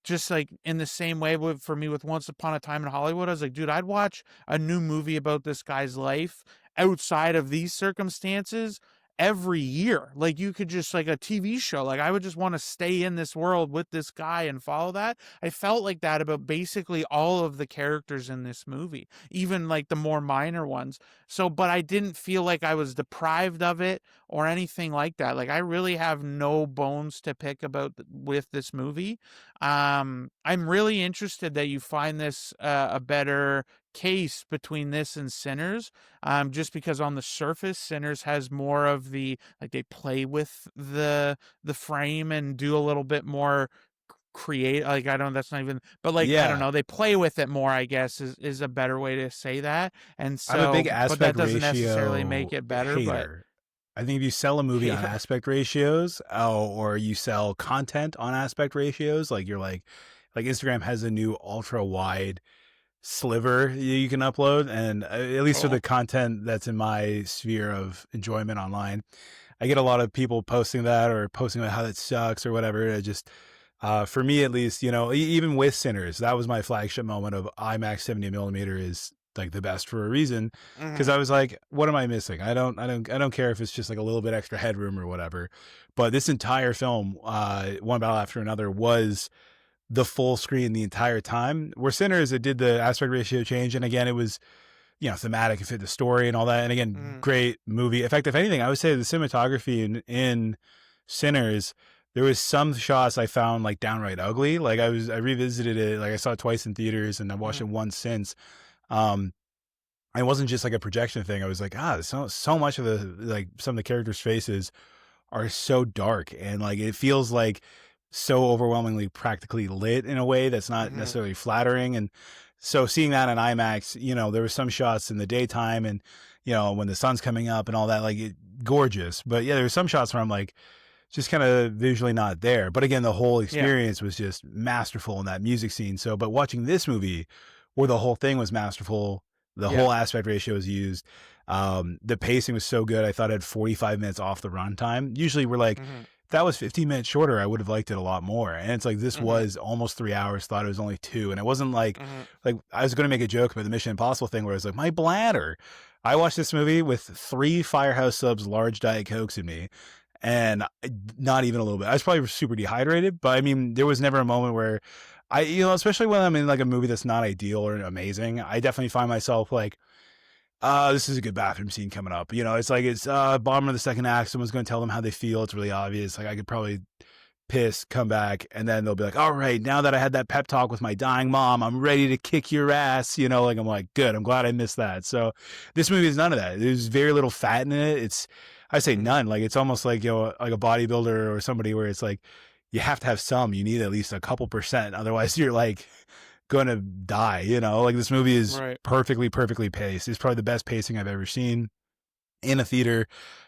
just like in the same way with, for me with Once Upon a Time in Hollywood. I was like, dude, I'd watch a new movie about this guy's life outside of these circumstances every year. Like you could just, like a TV show, like I would just want to stay in this world with this guy and follow that. I felt like that about basically all of the characters in this movie, even like the more minor ones. So, but I didn't feel like I was deprived of it or anything like that. Like I really have no bones to pick about with this movie. I'm really interested that you find this a better case between this and Sinners, just because on the surface, Sinners has more of the, like they play with the frame and do a little bit more create, like I don't, that's not even, but like I don't Yeah, know, they play with it more, I guess, is a better way to say that. And I'm a big so, but that aspect doesn't necessarily make ratio it better, but hater. I think if you sell a movie on hater. aspect ratios, oh, or you sell content on aspect ratios, like you're like Instagram has a new ultra wide sliver you can upload, and at least for the Cool. content that's in my sphere of enjoyment online, I get a lot of people posting that or posting about how that sucks or whatever. It just for me at least, even with Sinners, that was my flagship moment of IMAX 70 millimeter is like the best for a reason. Cause Hmm. I was like, what am I missing? I don't care if it's just like a little bit extra headroom or whatever. But this entire film, one battle after another, was the full screen the entire time. Where Sinners, it did the aspect ratio change. And again, it was, thematic and fit the story and all that. And again, Hmm. great movie. In fact, if anything, I would say the cinematography in Sinners, there was some shots I found like downright ugly. Like I revisited it, like I saw it twice in theaters and I've watched it Hmm. once since. Um, it wasn't just like a projection thing. I was like, so much of the, like some of the characters' faces are so dark and like it feels like so overwhelmingly practically lit in a way that's not Mhm. necessarily flattering. And so seeing that in IMAX, there were some shots in the daytime and, when the sun's coming up and all that, like gorgeous. But yeah, there were some shots where I'm like, just kind of visually not there. But again, the whole Yeah. experience was just masterful in that music scene. So, but watching this movie where the whole thing was masterful, the Yeah. whole aspect ratio was used. The pacing was so good. I thought it had 45 minutes off the runtime. Usually we're like, Mhm. if that was 15 minutes shorter, I would have liked it a lot more. And it's like, this Mhm. was almost 3 hours, thought it was only two. And it wasn't Mhm. like I was going to make a joke about the Mission Impossible thing where I was like, my bladder. I watched this movie with 3 Firehouse Subs large Diet Cokes in me and not even a little bit. I was probably super dehydrated, but I mean, there was never a moment where especially when I'm in like a movie that's not ideal or amazing, I definitely find myself like, this is a good bathroom scene coming up. It's like it's bottom of the second act. Someone's going to tell them how they feel. It's really obvious. Like I could probably piss, come back, and then they'll be like, all right, now that I had that pep talk with my dying mom, I'm ready to kick your ass. Like I'm like, good. I'm glad I missed that. So this movie is none of that. There's very little fat in it. I say Mhm. none. Like it's almost like, like a bodybuilder or somebody where it's like, you have to have some, you need at least a couple percent. Otherwise you're like going to die, like this movie is Right. perfectly paced. It's probably the best pacing I've ever seen in a theater.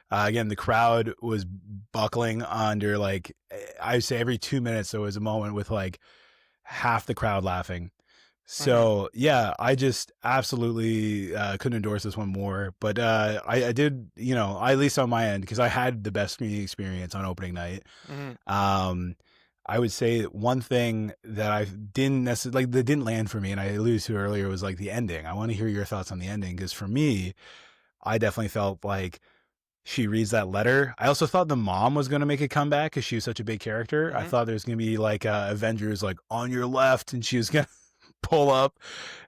Again, the crowd was buckling under like I would say every 2 minutes there was a moment with like half the crowd laughing. Mhm. So yeah, I just absolutely couldn't endorse this one more. But I did, at least on my end, because I had the best screening experience on opening night. Mhm. Um, I would say one thing that I didn't necessarily like that didn't land for me, and I alluded to earlier, was like the ending. I want to hear your thoughts on the ending because for me, I definitely felt like she reads that letter. I also thought the mom was going to make a comeback because she was such a big character. I Mhm. thought there was going to be like Avengers, like on your left, and she was going to pull up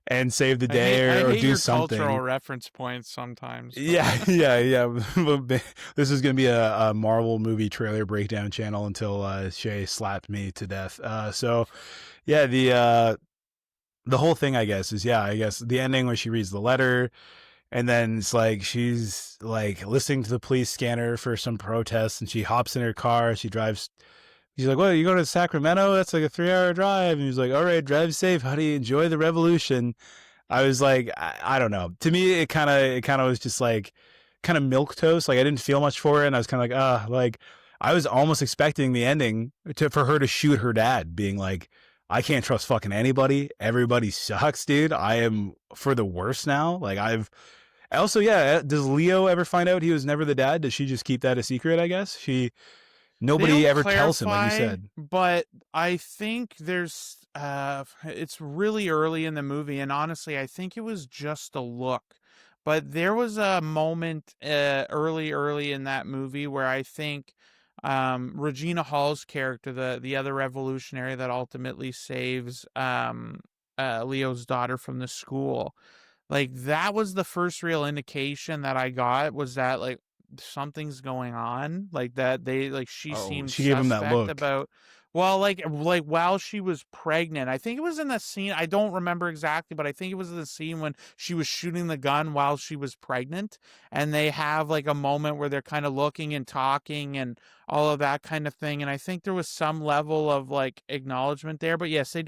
and save the day I or hate do your cultural something. reference points sometimes, but Yeah, yeah. This is going to be a Marvel movie trailer breakdown channel until Shay slapped me to death. So, yeah, the whole thing, I guess, is I guess the ending where she reads the letter and then it's like she's like listening to the police scanner for some protest and she hops in her car. She drives. He's like, "Well, you going to Sacramento? That's like a 3 hour drive." And he's like, "All right, drive safe, honey. Enjoy the revolution." I was like, I don't know. To me, it kind of was just like kind of milk toast. Like I didn't feel much for it, and I was kind of like I was almost expecting the ending for her to shoot her dad, being like, "I can't trust fucking anybody. Everybody sucks, dude. I am for the worst now." Like I've also, yeah. Does Leo ever find out he was never the dad? Does she just keep that a secret? I guess they nobody don't ever tells him, like you clarify, said. but I think it's really early in the movie, and honestly I think it was just a look. But there was a moment early in that movie where I think Regina Hall's character, the other revolutionary that ultimately saves Leo's daughter from the school, like that was the first real indication that I got, was that like something's going on, like that they like she Oh, seemed she gave him that suspect look. about, well, like while she was pregnant. I think it was in the scene, I don't remember exactly, but I think it was the scene when she was shooting the gun while she was pregnant, and they have like a moment where they're kind of looking and talking and all of that kind of thing, and I think there was some level of like acknowledgement there. But yes, they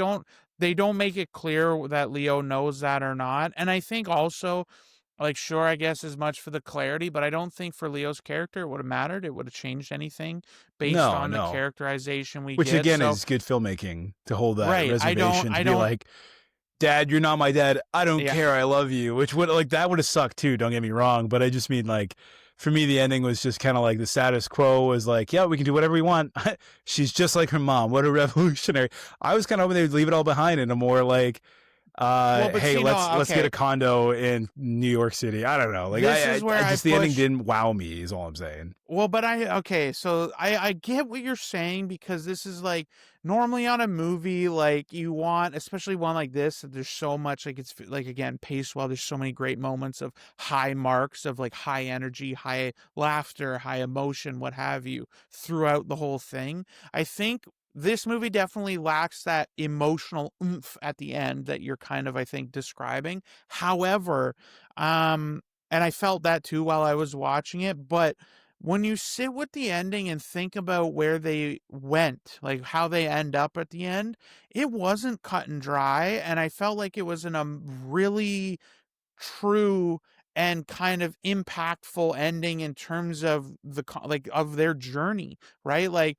don't make it clear that Leo knows that or not. And I think also, like, sure, I guess as much for the clarity, but I don't think for Leo's character it would have mattered. It would have changed anything based No, on the no. characterization we Which get. again So, is good filmmaking to hold that right. reservation to I be don't, like, Dad, you're not my dad. I don't yeah. care. I love you. Which would like that would have sucked too. Don't get me wrong, but I just mean like for me the ending was just kind of like the status quo was like, yeah, we can do whatever we want. She's just like her mom. What a revolutionary. I was kind of hoping they would leave it all behind in a more like Well, but hey, see, no, let's get a okay. condo in New York City. I don't know. Like This is where I I just the ending push. didn't wow me is all I'm saying. Well, but okay, so I get what you're saying, because this is like normally on a movie, like you want, especially one like this, that there's so much, like it's like again paced well. There's so many great moments of high marks, of like high energy, high laughter, high emotion, what have you, throughout the whole thing. I think this movie definitely lacks that emotional oomph at the end that you're kind of, I think, describing. However, and I felt that too while I was watching it, but when you sit with the ending and think about where they went, like how they end up at the end, it wasn't cut and dry. And I felt like it was in a really true and kind of impactful ending in terms of like of their journey, right? Like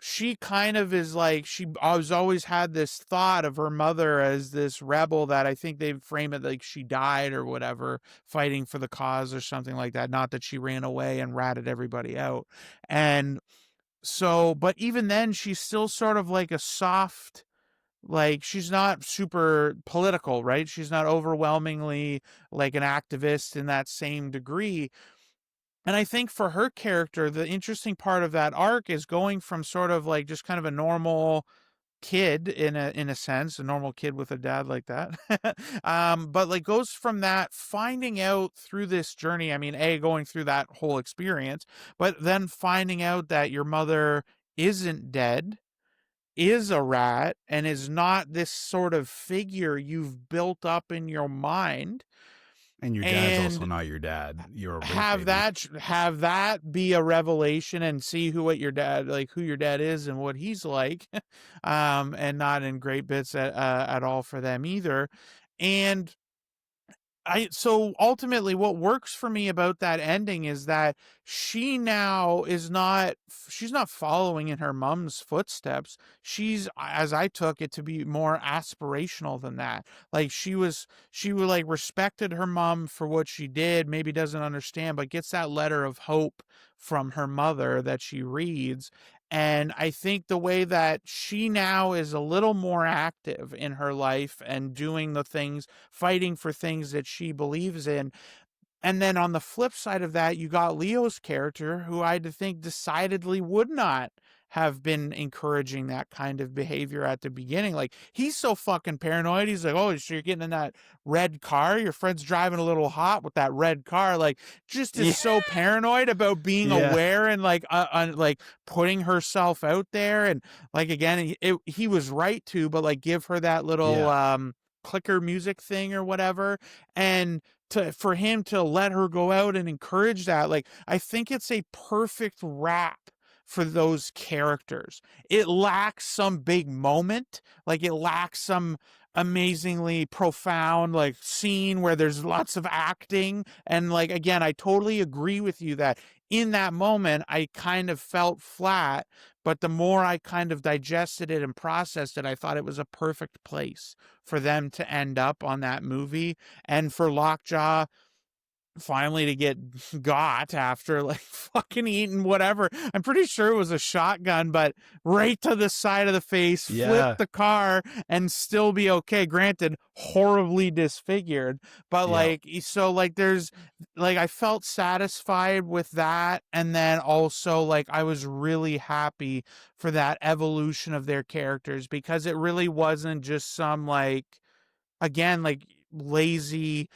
she kind of is like she has always had this thought of her mother as this rebel that I think they frame it like she died or whatever fighting for the cause or something like that, not that she ran away and ratted everybody out. And so but even then she's still sort of like a soft, like she's not super political, right? She's not overwhelmingly like an activist in that same degree. And I think for her character, the interesting part of that arc is going from sort of like just kind of a normal kid in a sense, a normal kid with a dad like that. But like goes from that finding out through this journey. I mean, going through that whole experience, but then finding out that your mother isn't dead, is a rat, and is not this sort of figure you've built up in your mind. And your dad's also And not your dad. You're a birth have baby. that be a revelation and see who your dad is and what he's like. And not in great bits at all for them either. And so ultimately what works for me about that ending is that she now she's not following in her mom's footsteps. She's, as I took it, to be more aspirational than that. Like she would like respected her mom for what she did, maybe doesn't understand, but gets that letter of hope from her mother that she reads. And I think the way that she now is a little more active in her life and doing the things, fighting for things that she believes in. And then on the flip side of that, you got Leo's character, who I think decidedly would not have been encouraging that kind of behavior at the beginning. Like, he's so fucking paranoid. He's like, oh, so you're getting in that red car? Your friend's driving a little hot with that red car. Like, just is Yeah. so paranoid about being Yeah. aware and like putting herself out there. And like, again, he was right to, but like give her that little, Yeah. clicker music thing or whatever. And for him to let her go out and encourage that, like, I think it's a perfect wrap for those characters. It lacks some big moment, like it lacks some amazingly profound like scene where there's lots of acting. And like, again, I totally agree with you that in that moment I kind of felt flat, but the more I kind of digested it and processed it, I thought it was a perfect place for them to end up on that movie. And for Lockjaw finally to get got after like fucking eating whatever. I'm pretty sure it was a shotgun, but right to the side of the face, flip Yeah. the car and still be okay. Granted, horribly disfigured, but Yeah. like, so like there's like, I felt satisfied with that. And then also like, I was really happy for that evolution of their characters, because it really wasn't just some like, again, like lazy,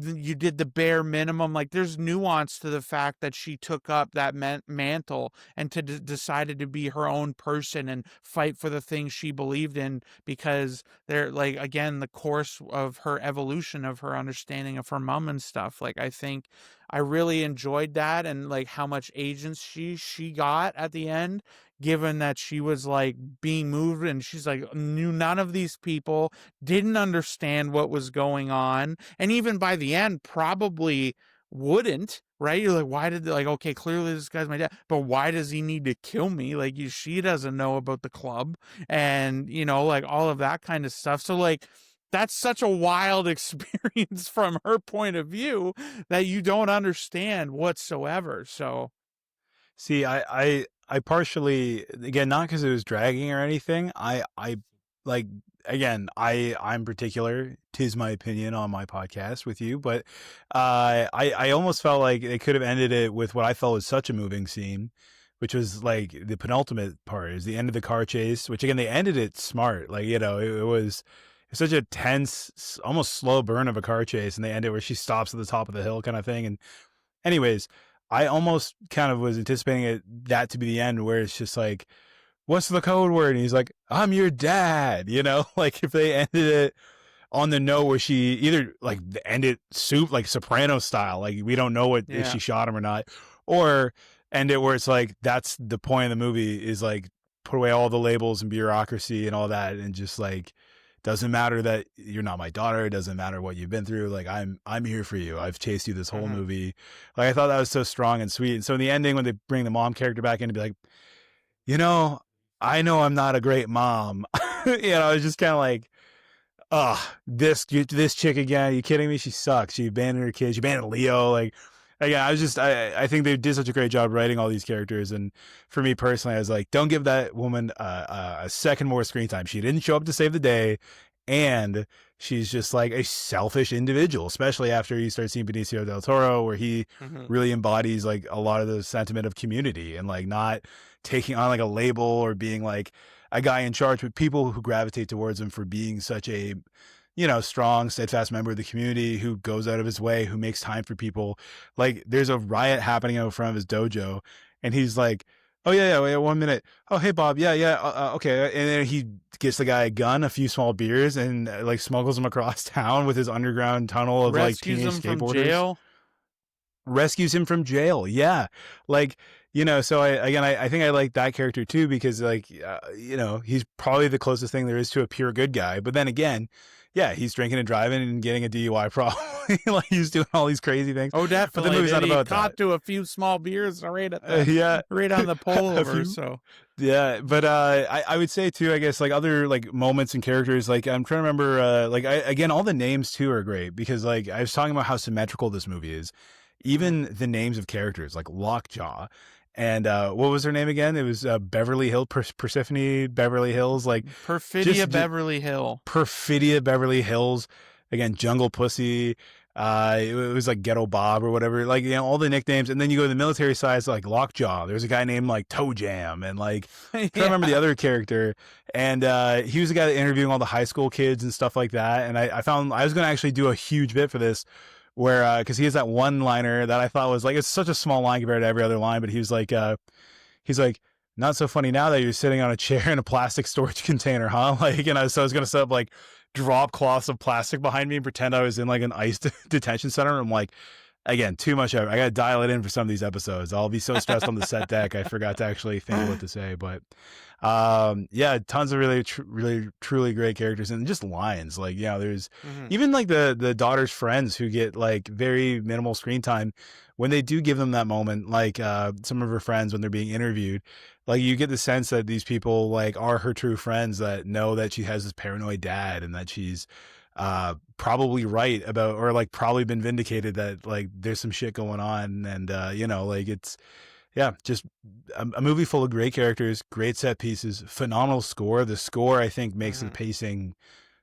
you did the bare minimum. Like there's nuance to the fact that she took up that mantle and decided to be her own person and fight for the things she believed in, because they're like, again, the course of her evolution of her understanding of her mom and stuff. Like I think I really enjoyed that, and like how much agency she got at the end, given that she was like being moved and she's like knew none of these people, didn't understand what was going on, and even by the end probably wouldn't, right? You're like, why did like, okay, clearly this guy's my dad, but why does he need to kill me? Like she doesn't know about the club, and like all of that kind of stuff. So like, that's such a wild experience from her point of view that you don't understand whatsoever. So See, I partially, again, not because it was dragging or anything. I like, again, I'm particular. 'Tis my opinion on my podcast with you, but I almost felt like they could have ended it with what I felt was such a moving scene, which was like the penultimate part is the end of the car chase. Which again, they ended it smart. Like it was such a tense, almost slow burn of a car chase, and they end it where she stops at the top of the hill, kind of thing, and anyways, I almost kind of was anticipating that to be the end where it's just like, what's the code word? And he's like, I'm your dad, like if they ended it on the note where she either like ended soup, like Soprano style, like we don't know what if yeah. she shot him or not, or end it where it's like that's the point of the movie is like put away all the labels and bureaucracy and all that, and just like doesn't matter that you're not my daughter. It doesn't matter what you've been through. Like I'm here for you. I've chased you this whole Hmm. movie. Like I thought that was so strong and sweet. And so in the ending, when they bring the mom character back in to be like, you know I'm not a great mom. It's just kind of like, this chick again. Are you kidding me? She sucks. She abandoned her kids. She abandoned Leo. Like, again, I think they did such a great job writing all these characters. And for me personally, I was like, don't give that woman a second more screen time. She didn't show up to save the day, and she's just like a selfish individual, especially after you start seeing Benicio del Toro, where he Hmm. really embodies like a lot of the sentiment of community and like not taking on like a label or being like a guy in charge, but people who gravitate towards him for being such a strong, steadfast member of the community who goes out of his way, who makes time for people. Like, there's a riot happening out in front of his dojo, and he's like, "Oh yeah, yeah, wait 1 minute. Oh hey Bob, yeah, yeah, okay." And then he gets the guy a gun, a few small beers, and like smuggles him across town with his underground tunnel of like Rescues teenage him from skateboarders. jail. Rescues him from jail. Yeah, like so I think I like that character too because like he's probably the closest thing there is to a pure good guy. But then again, yeah, he's drinking and driving and getting a DUI probably. Like he's doing all these crazy things. Oh, But the definitely. movie's Did not he about that. caught to a few small beers right at the Yeah, right on the a pullover? few. So Yeah, but I would say too, I guess like other like moments and characters, like I'm trying to remember, again, all the names too are great because like I was talking about how symmetrical this movie is. mhm. Even the names of characters like Lockjaw and what was her name again? It was Beverly Hill, Persephone Beverly Hills, like Perfidia just Beverly Hill. Perfidia Beverly Hills, again Jungle Pussy. It was like Ghetto Bob or whatever, like all the nicknames. And then you go to the military side, so like Lockjaw. There's a guy named like Toe Jam, and like I'm trying to remember the Yeah. other character. And he was the guy that interviewing all the high school kids and stuff like that. And I found I was going to actually do a huge bit for this, where because he has that one liner that I thought was like it's such a small line compared to every other line, but he was like he's like, not so funny now that you're sitting on a chair in a plastic storage container, huh? Like, so I was gonna set up like drop cloths of plastic behind me and pretend I was in like an ICE detention center. I'm like, again, too much. I gotta dial it in for some of these episodes. I'll be so stressed on the set deck. I forgot to actually think of what to say, but yeah, tons of really, really, truly great characters and just lines. Like, there's Mhm. even like the daughter's friends who get like very minimal screen time when they do give them that moment. Like some of her friends when they're being interviewed, like you get the sense that these people like are her true friends that know that she has this paranoid dad and that she's probably right about or like probably been vindicated that like there's some shit going on. And like it's yeah, just a movie full of great characters, great set pieces, phenomenal score. The score I think makes the Mhm. pacing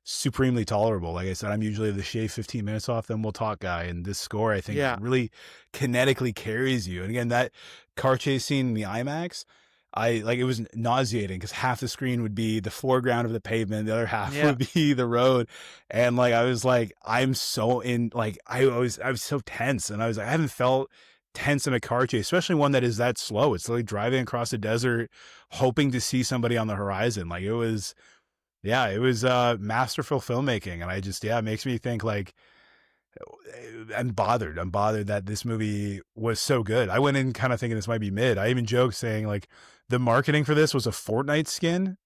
supremely tolerable. Like I said, I'm usually the shave 15 minutes off, then we'll talk guy. And this score, I think, Yeah. really kinetically carries you. And again, that car chase scene in the IMAX, I like it was nauseating because half the screen would be the foreground of the pavement, the other half Yeah. would be the road. And like I was like, I'm so in like I was so tense and I was like, I haven't felt tense in a car chase, especially one that is that slow. It's like driving across the desert, hoping to see somebody on the horizon. Like it was yeah, it was masterful filmmaking, and I just yeah, it makes me think like I'm bothered. I'm bothered that this movie was so good. I went in kind of thinking this might be mid. I even joked saying like the marketing for this was a Fortnite skin.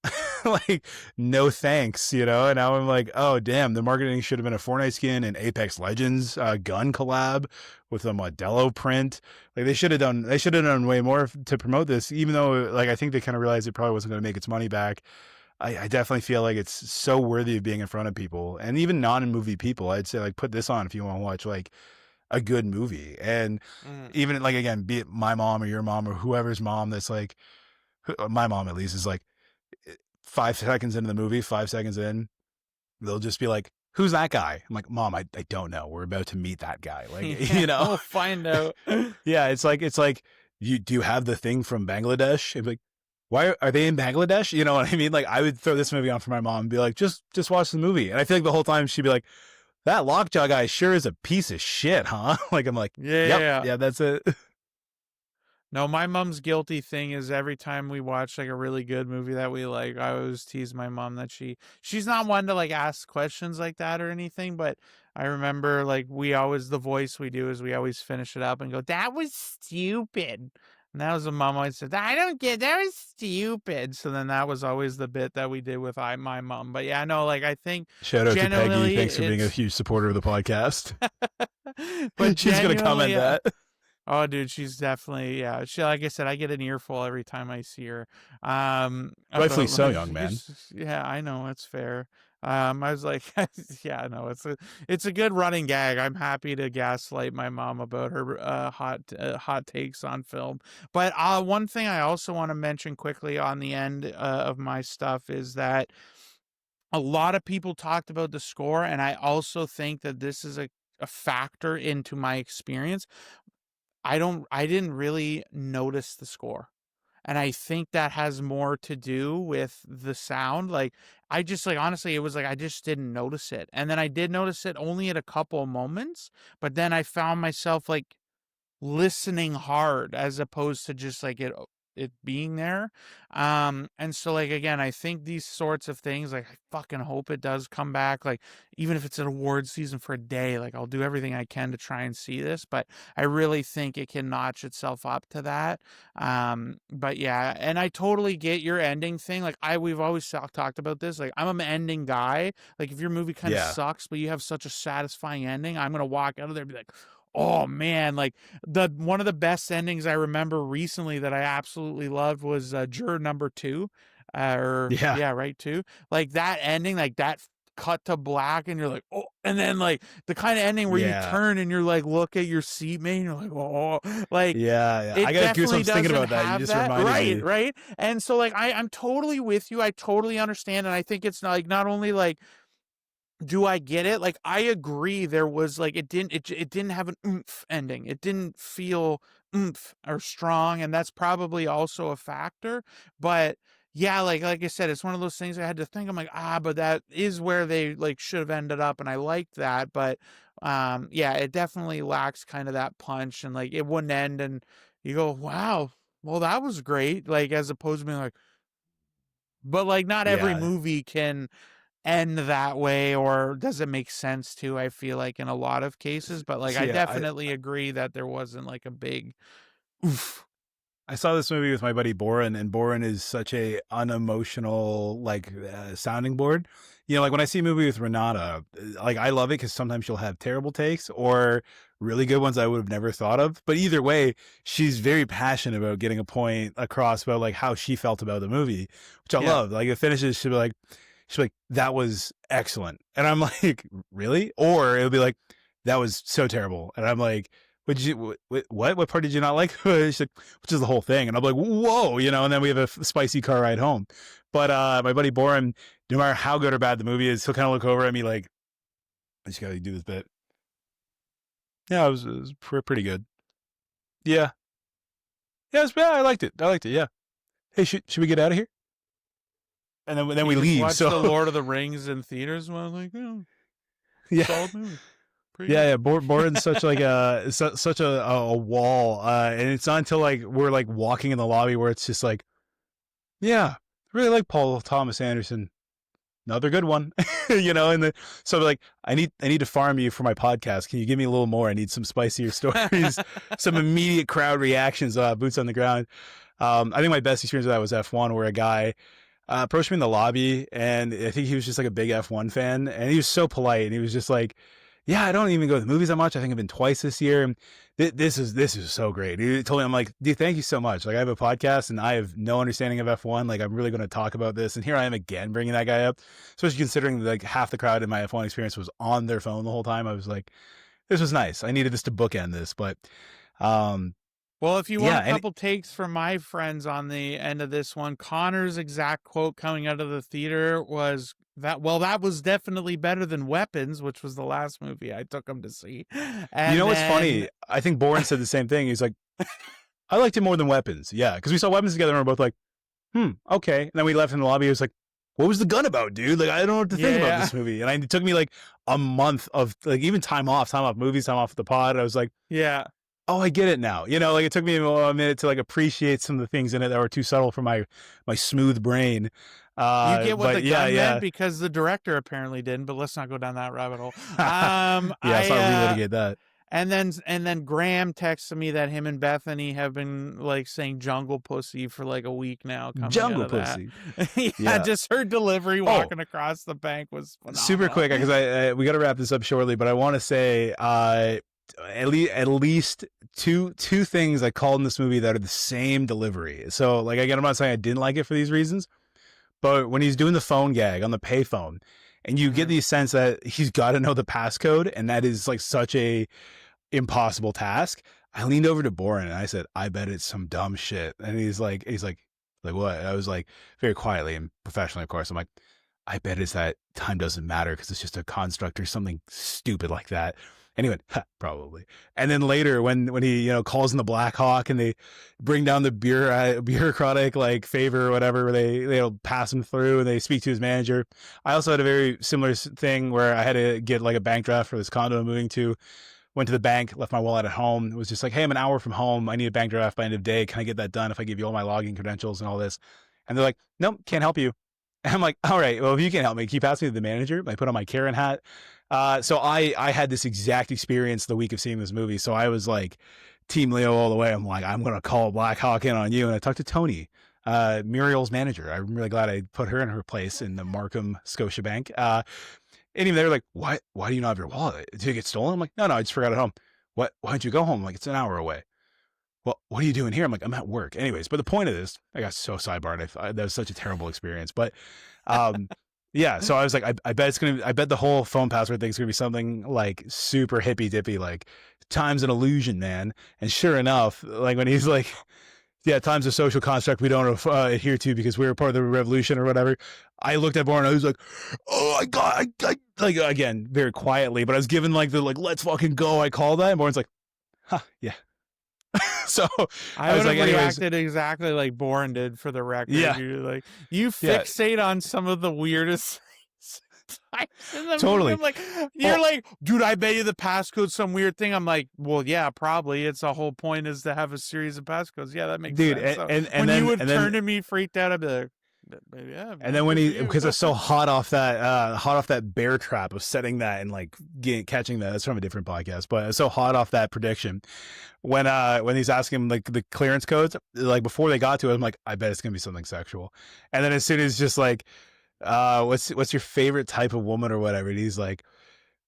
Like no thanks, And now I'm like, oh damn, the marketing should have been a Fortnite skin and Apex Legends gun collab with a Modelo print. Like they should have done way more to promote this, even though like I think they kind of realized it probably wasn't going to make its money back. I definitely feel like it's so worthy of being in front of people and even non-movie people. I'd say like put this on if you want to watch like a good movie. And Mhm. even like again, be it my mom or your mom or whoever's mom that's like my mom at least is like 5 seconds into the movie, 5 seconds in, they'll just be like, who's that guy? I'm like, Mom, I don't know. We're about to meet that guy. Like, Yeah. We'll find out. Yeah, it's like you do you have the thing from Bangladesh? It'd be like, why are they in Bangladesh? You know what I mean? Like I would throw this movie on for my mom and be like, just watch the movie. And I feel like the whole time she'd be like, that Lockjaw guy sure is a piece of shit, huh? Like I'm like, Yeah, yeah, yep, yeah. yeah, that's it. No, my mom's guilty thing is every time we watch like a really good movie that we like, I always tease my mom that she's not one to like ask questions like that or anything, but I remember like we always the voice we do is we always finish it up and go, "That was stupid." And that was a mom always said, I don't get that was stupid. So then that was always the bit that we did with my mom. But yeah, no, like I think Shout out to Peggy. genuinely Thanks for being a it's huge supporter of the podcast. but She's gonna comment genuinely that. oh, dude, she's definitely yeah. She like I said, I get an earful every time I see her. Rightfully About so, like young man. yeah, I know it's fair. I was like, yeah, no, it's a good running gag. I'm happy to gaslight my mom about her hot takes on film. But one thing I also want to mention quickly on the end of my stuff is that a lot of people talked about the score, and I also think that this is a factor into my experience. I didn't really notice the score. And I think that has more to do with the sound. Like I just like honestly, it was like I just didn't notice it. And then I did notice it only at a couple of moments, but then I found myself like listening hard as opposed to just like it being there. And so like again, I think these sorts of things, like I fucking hope it does come back. Like even if it's an award season for a day, like I'll do everything I can to try and see this, but I really think it can notch itself up to that. But yeah, and I totally get your ending thing. Like we've always talked about this. Like I'm an ending guy. Like if your movie kind of Yeah. sucks, but you have such a satisfying ending, I'm gonna walk out of there and be like, oh man, like the one of the best endings I remember recently that I absolutely loved was Juror Number Two, or Yeah. yeah, right, two. Like that ending, like that cut to black, and you're like, oh, and then like the kind of ending where you Yeah. turn and you're like, look at your seatmate, and you're like, oh, like Yeah. Yeah. I it got definitely goosebumps thinking doesn't about that. You have just that, reminded right, me. right. And so like I'm totally with you. I totally understand, and I think it's like not only like do I get it? Like I agree there was like it didn't have an oomph ending. It didn't feel oomph or strong, and that's probably also a factor. But yeah, like I said, it's one of those things I had to think. I'm like, but that is where they like should have ended up, and I liked that. But yeah, it definitely lacks kind of that punch, and like it wouldn't end and you go, wow, well that was great. Like as opposed to being like, but like not every Yeah. movie can end that way, or does it make sense to, I feel like in a lot of cases, but like I See, definitely agree that there wasn't like a big oof. I saw this movie with my buddy Boren, and Boren is such a unemotional like sounding board. You know, like when I see a movie with Renata, like I love it because sometimes she'll have terrible takes or really good ones I would have never thought of. But either way, she's very passionate about getting a point across about like how she felt about the movie, which I Yeah, love. Like it finishes, she'll be like, that was excellent, and I'm like, really? Or it'll be like, that was so terrible, and I'm like, what did you what part did you not like? She's like, which is the whole thing, and I'm like, whoa, you know. And then we have a spicy car ride home. But my buddy Boren, no matter how good or bad the movie is, he'll kind of look over at me like, I just gotta do this bit. Yeah, it was pretty good. Yeah, yeah, I liked it. I liked it. Yeah. Hey, should we get out of here? And then you we just leave. watched the So Lord of the Rings in theaters, and I was like, oh, yeah. solid movie, pretty Yeah, good. yeah. Boren's such like such a wall, and it's not until like we're like walking in the lobby where it's just like, yeah, really like Paul Thomas Anderson, another good one, you know. And so like, I need to farm you for my podcast. Can you give me a little more? I need some spicier stories, some immediate crowd reactions, boots on the ground. I think my best experience with that was F1, where a guy approached me in the lobby, and I think he was just like a big F1 fan, and he was so polite, and he was just like, "Yeah, I don't even go to the movies that much. I think I've been twice this year, and this is so great." He told me, "I'm like, dude, thank you so much. Like, I have a podcast, and I have no understanding of F1. Like, I'm really going to talk about this, and here I am again bringing that guy up, especially considering like half the crowd in my F1 experience was on their phone the whole time. I was like, this was nice. I needed this to bookend this, but um, Well, if you want yeah, a and couple takes from my friends on the end of this one, Connor's exact quote coming out of the theater was that, well, that was definitely better than Weapons, which was the last movie I took him to see. you know And what's then, funny? I think Boren said the same thing. He's like, I liked it more than Weapons. Yeah, because we saw Weapons together and we're both like, okay. And then we left in the lobby. It was like, what was the gun about, dude? Like, I don't know what to think about yeah, this movie. And it took me like a month of like even time off movies, time off the pod. I was like, yeah. oh, I get it now. You know, like it took me a minute to like appreciate some of the things in it that were too subtle for my smooth brain. You get what the But yeah, gun meant yeah. because the director apparently didn't, but let's not go down that rabbit hole. Yeah, let's not relitigate that. And then Graham texted me that him and Bethany have been like saying jungle pussy for like a week now coming out Jungle of that. pussy. Yeah, Yeah. just her delivery Oh, walking across the bank was super phenomenal. quick because we got to wrap this up shortly, but I want to say at least two things I called in this movie that are the same delivery. So like again, I'm not saying I didn't like it for these reasons, but when he's doing the phone gag on the payphone, and you get Mhm. the sense that he's got to know the passcode, and that is like such a impossible task. I leaned over to Boren and I said, "I bet it's some dumb shit." And like what? I was like, very quietly and professionally, of course. I'm like, I bet it's that time doesn't matter because it's just a construct or something stupid like that. And he went, ha, probably. And then later, when he calls in the Black Hawk and they bring down the bureaucratic like favor or whatever, where they'll pass him through and they speak to his manager. I also had a very similar thing where I had to get like a bank draft for this condo I'm moving to. Went to the bank, left my wallet at home. It was just like, hey, I'm an hour from home. I need a bank draft by end of day. Can I get that done if I give you all my login credentials and all this? And they're like, nope, can't help you. And I'm like, all right, well, if you can't help me, can you pass me to the manager? I put on my Karen hat. So I had this exact experience the week of seeing this movie. So I was like, Team Leo all the way. I'm like, I'm going to call Black Hawk in on you. And I talked to Tony, Muriel's manager. I'm really glad I put her in her place in the Markham Scotiabank. And even they're like, why do you not have your wallet? Did it get stolen? I'm like, no, I just forgot it at home. What? Why don't you go home? I'm like, it's an hour away. Well, what are you doing here? I'm like, I'm at work. Anyways, but the point of this, I got so sidebarred. That was such a terrible experience. But um, yeah, so I was like, I bet the whole phone password thing is gonna be something like super hippy dippy, like time's an illusion, man. And sure enough, like when he's like, yeah, time's a social construct we don't adhere to because we're part of the revolution or whatever. I looked at Bourne and I was like, oh, I like again, very quietly, but I was given like the like, let's fucking go. I call that. And Bourne's like, huh, yeah. So I I was would like, have anyways, reacted exactly like Bourne did for the record. yeah, You like you yeah, fixate on some of the weirdest types in the movie. totally. I'm like, you're Oh, like, dude, I bet you the passcode's some weird thing. I'm like, well, yeah, probably. It's the whole point is to have a series of passcodes. Yeah, that makes dude, sense. and So and, and when you then would and turn then to me freaked out, I'd be like, yeah, And man, then when good for he, you. because I was so hot off that bear trap of setting that and like catching that. That's from a different podcast, but I was so hot off that prediction. When he's asking him like the clearance codes, like before they got to it, I'm like, I bet it's gonna be something sexual. And then as soon as just like, what's your favorite type of woman or whatever, and he's like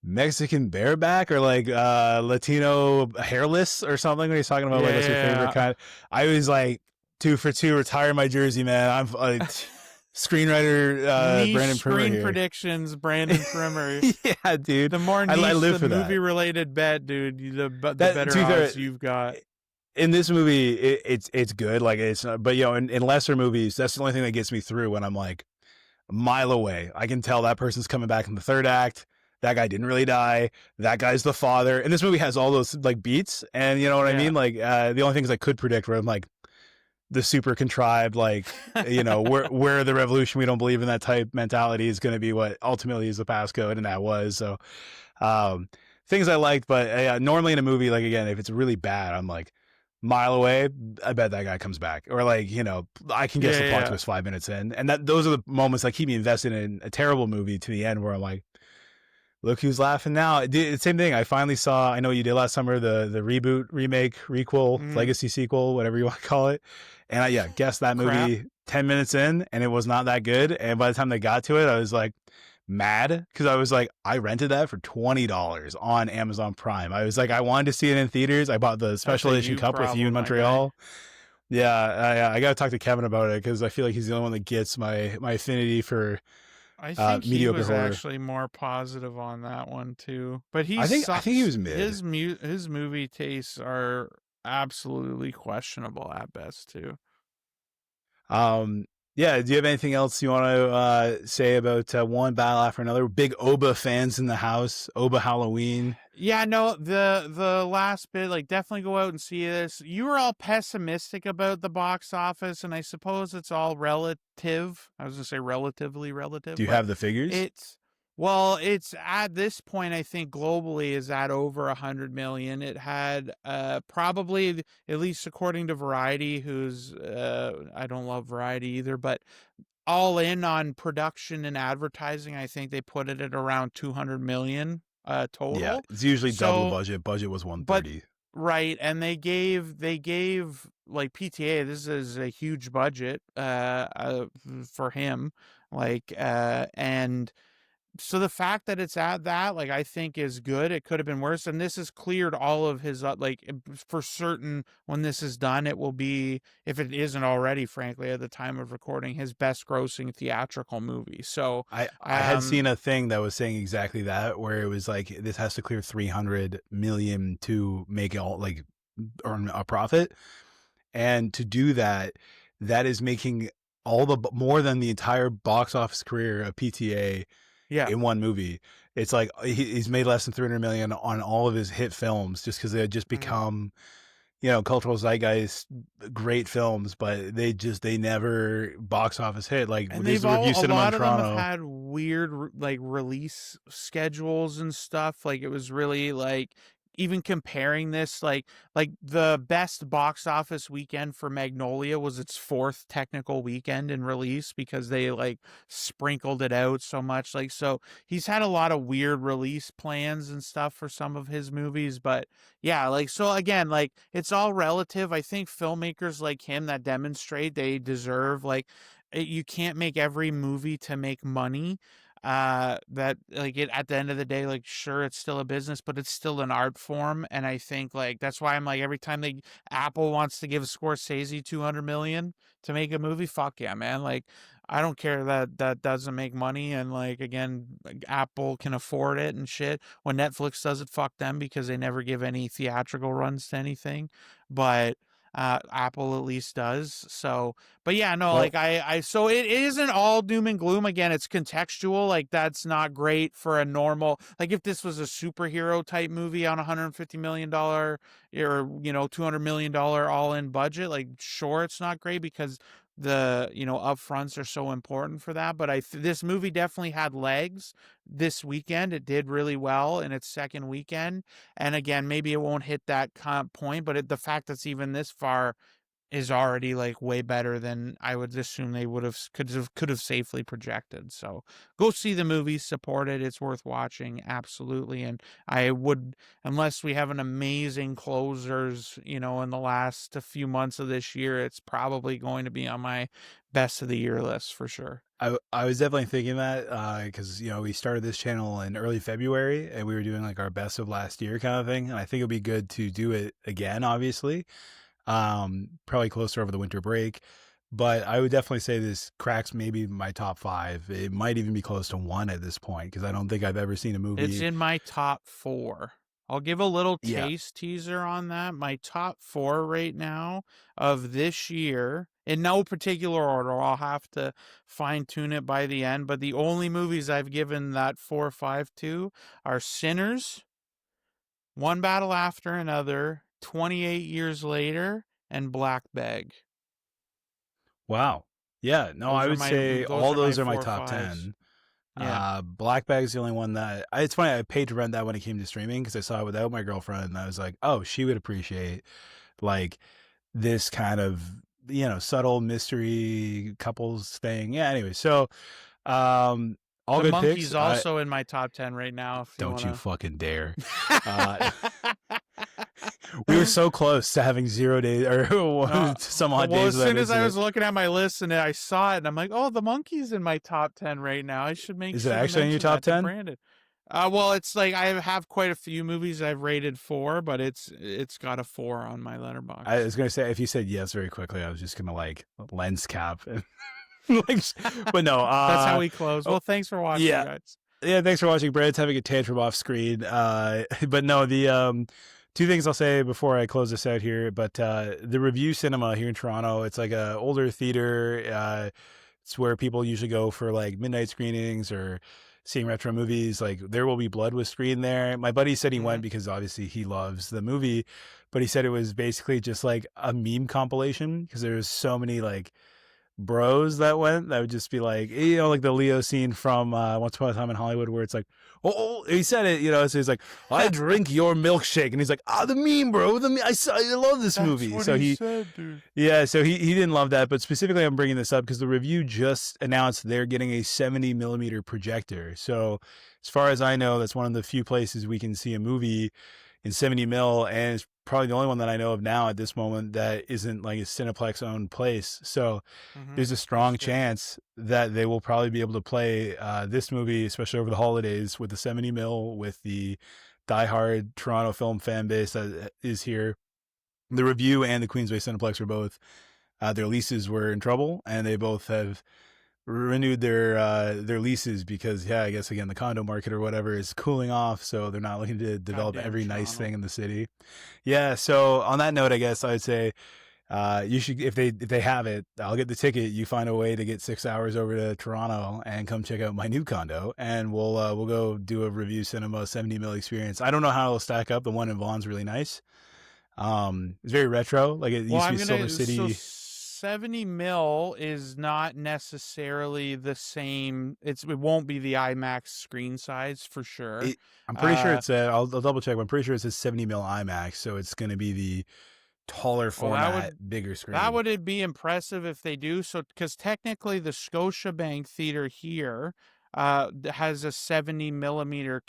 Mexican bareback or like Latino hairless or something. When he's talking about like what's your favorite Yeah. kind, I was like 2 for 2, retire my jersey, man. I'm screenwriter Niche Brandon Primer screen here. predictions, Brandon Primer. Yeah, dude. The more I niche live the for movie that. related bet, dude, the That to better be fair, odds you've got. in this movie, it's good. Like it's, but in lesser movies, that's the only thing that gets me through when I'm like a mile away. I can tell that person's coming back in the third act. That guy didn't really die. That guy's the father. And this movie has all those like beats, and you know what I Yeah. mean. Like the only things I could predict were like the super contrived, like where the revolution we don't believe in that type mentality is going to be what ultimately is the passcode, and that was so. Um, Things I liked, but normally in a movie, like again, if it's really bad, I'm like mile away. I bet that guy comes back, or like I can guess Yeah, the plot yeah. twist 5 minutes in, and those are the moments that keep me invested in a terrible movie to the end, where I'm like, look who's laughing now. Same thing. I finally saw. I know you did last summer the reboot, remake, requel, Mm, legacy sequel, whatever you want to call it. And I guessed that crap. movie 10 minutes in, and it was not that good. And by the time they got to it, I was like mad because I was like, I rented that for $20 on Amazon Prime. I was like, I wanted to see it in theaters. I bought the That's special a edition you cup with you in problem, my guy. Montreal. Yeah, I got to talk to Kevin about it because I feel like he's the only one that gets my affinity for I think he mediocre was horror. actually more positive on that one too. But he I think he sucks. was mid. His movie tastes are absolutely questionable at best too. Um, yeah. Do you have anything else you want to say about one battle after another? Big Oba fans in the house. Oba Halloween. Yeah, no, the last bit, like, definitely go out and see this. You were all pessimistic about the box office, and I suppose it's all relative. I was gonna say relatively Do relative, you but have the figures? it's well, it's at this point, I think globally is at over 100 million. It had probably, at least according to Variety, who's I don't love Variety either, but all in on production and advertising, I think they put it at around 200 million. Yeah, total. it's usually double the So, budget. Budget was but 130. right, and they gave like PTA. This is a huge budget for him, like and so the fact that it's at that, like, I think is good. It could have been worse, and this has cleared all of his like for certain. When this is done, it will be, if it isn't already, frankly, at the time of recording, his best grossing theatrical movie. So, I had um, seen a thing that was saying exactly that, where it was like this has to clear 300 million to make it all like earn a profit, and to do that, that is making all the more than the entire box office career of PTA yeah. in one movie. It's like he's made less than 300 million on all of his hit films just because they had just Mhm. become, cultural zeitgeist, great films, but they never box office hit. Like And there's they've the review all a cinema in lot of them have Toronto. had weird like release schedules and stuff. Like it was really like, even comparing this, like the best box office weekend for Magnolia was its fourth technical weekend in release because they like sprinkled it out so much. Like, so he's had a lot of weird release plans and stuff for some of his movies, but yeah, like, so again, like, it's all relative. I think filmmakers like him that demonstrate they deserve, like, you can't make every movie to make money. That, like, it at the end of the day, like, sure, it's still a business, but it's still an art form. And I think, like, that's why I'm like, every time they Apple wants to give Scorsese 200 million to make a movie, fuck yeah, man. Like, I don't care that that doesn't make money. And like, again, like, Apple can afford it and shit. When Netflix does it, fuck them, because they never give any theatrical runs to anything. But Apple at least does. So, but yeah, no, like, Well, so it isn't all doom and gloom. Again, it's contextual. Like, that's not great for a normal, like, if this was a superhero type movie on $150 million or, $200 million all in budget, like, sure, it's not great because the, upfronts are so important for that. But this movie definitely had legs this weekend. It did really well in its second weekend. And again, maybe it won't hit that comp point, but the fact that's even this far is already like way better than I would assume they would have could have safely projected. So go see the movie, support it. It's worth watching, absolutely. And I would, unless we have an amazing closers, in the last few months of this year, it's probably going to be on my best of the year list for sure. I was definitely thinking that because we started this channel in early February and we were doing like our best of last year kind of thing, and I think it'd be good to do it again. Obviously, probably closer over the winter break. But I would definitely say this cracks maybe my top five. It might even be close to one at this point because I don't think I've ever seen a It's movie. in my top four. I'll give a little Yeah, taste teaser on that. My top four right now of this year, in no particular order. I'll have to fine tune it by the end. But the only movies I've given that 4 5 to are Sinners, One Battle After Another, 28 Years Later, and Black Bag. wow. Yeah, no, I would say Those all are my those are my four top fives. 10. Yeah. Black Bag's the only one that it's funny. I paid to rent that when it came to streaming because I saw it without my girlfriend, and I was like, oh, she would appreciate like this kind of subtle mystery couples thing. Yeah. Anyway, so all The good picks. Monkey's also in my top 10 right now if you Don't you want fucking dare. Uh, we were to. so close to having 0 days or some odd Well, days as without soon as I was incident. looking at my list and I saw it, and I'm like, oh, the Monkey's in my top 10 right now. I should make Is it sure to actually in your mention top that to 10? Brandon. Well, it's like I have quite a few movies I've rated four, but it's got a four on my I letterbox. was gonna say if you said yes very quickly, I was just gonna like lens cap and like, but no. That's how we close. Oh, Well, thanks for watching, yeah, guys. yeah. Thanks for watching. Brad's having a tantrum off screen. But no, the two things I'll say before I close this out here. But the Review Cinema here in Toronto, it's like a older theater. It's where people usually go for like midnight screenings or seeing retro movies. Like There Will Be Blood was screened there. My buddy said he Hmm. went because obviously he loves the movie, but he said it was basically just like a meme compilation because there was so many like bros that went that would just be like, like the Leo scene from Once Upon a Time in Hollywood, where it's like, oh, he said it, so he's like, I drink your milkshake, and he's like, the meme, bro, I love this That's movie. what So he he, said, dude. yeah, so he didn't love that, but specifically I'm bringing this up because the review just announced they're getting a 70 millimeter projector. So as far as I know, that's one of the few places we can see a movie in 70 mil, and it's probably the only one that I know of now at this moment that isn't like a Cineplex owned place. So Mm-hmm. there's a strong Interesting. chance that they will probably be able to play this movie, especially over the holidays, with the 70 mil, with the diehard Toronto film fan base that is here. The review and the Queensway Cineplex were both, their leases were in trouble, and they both have renewed their leases because, yeah, I guess again the condo market or whatever is cooling off, so they're not looking to develop Goddamn every nice Toronto. thing in the city. Yeah, so on that note, I guess I'd say you should, if they have it, I'll get the ticket. You find a way to get 6 hours over to Toronto and come check out my new condo, and we'll go do a review cinema 70 mil experience. I don't know how it'll stack up. The one in Vaughan's really nice. It's very retro, like it Well, used to be I'm Silver gonna so City. 70 mil is not necessarily the same. It won't be the IMAX screen size for sure. It, I'm pretty sure Uh, it's I'll double check, but I'm pretty sure it says 70 mil IMAX, so it's going to be the taller well, that format, would bigger that screen. would it be impressive if they do so, because technically the Scotiabank Theater here has a 70 millimeter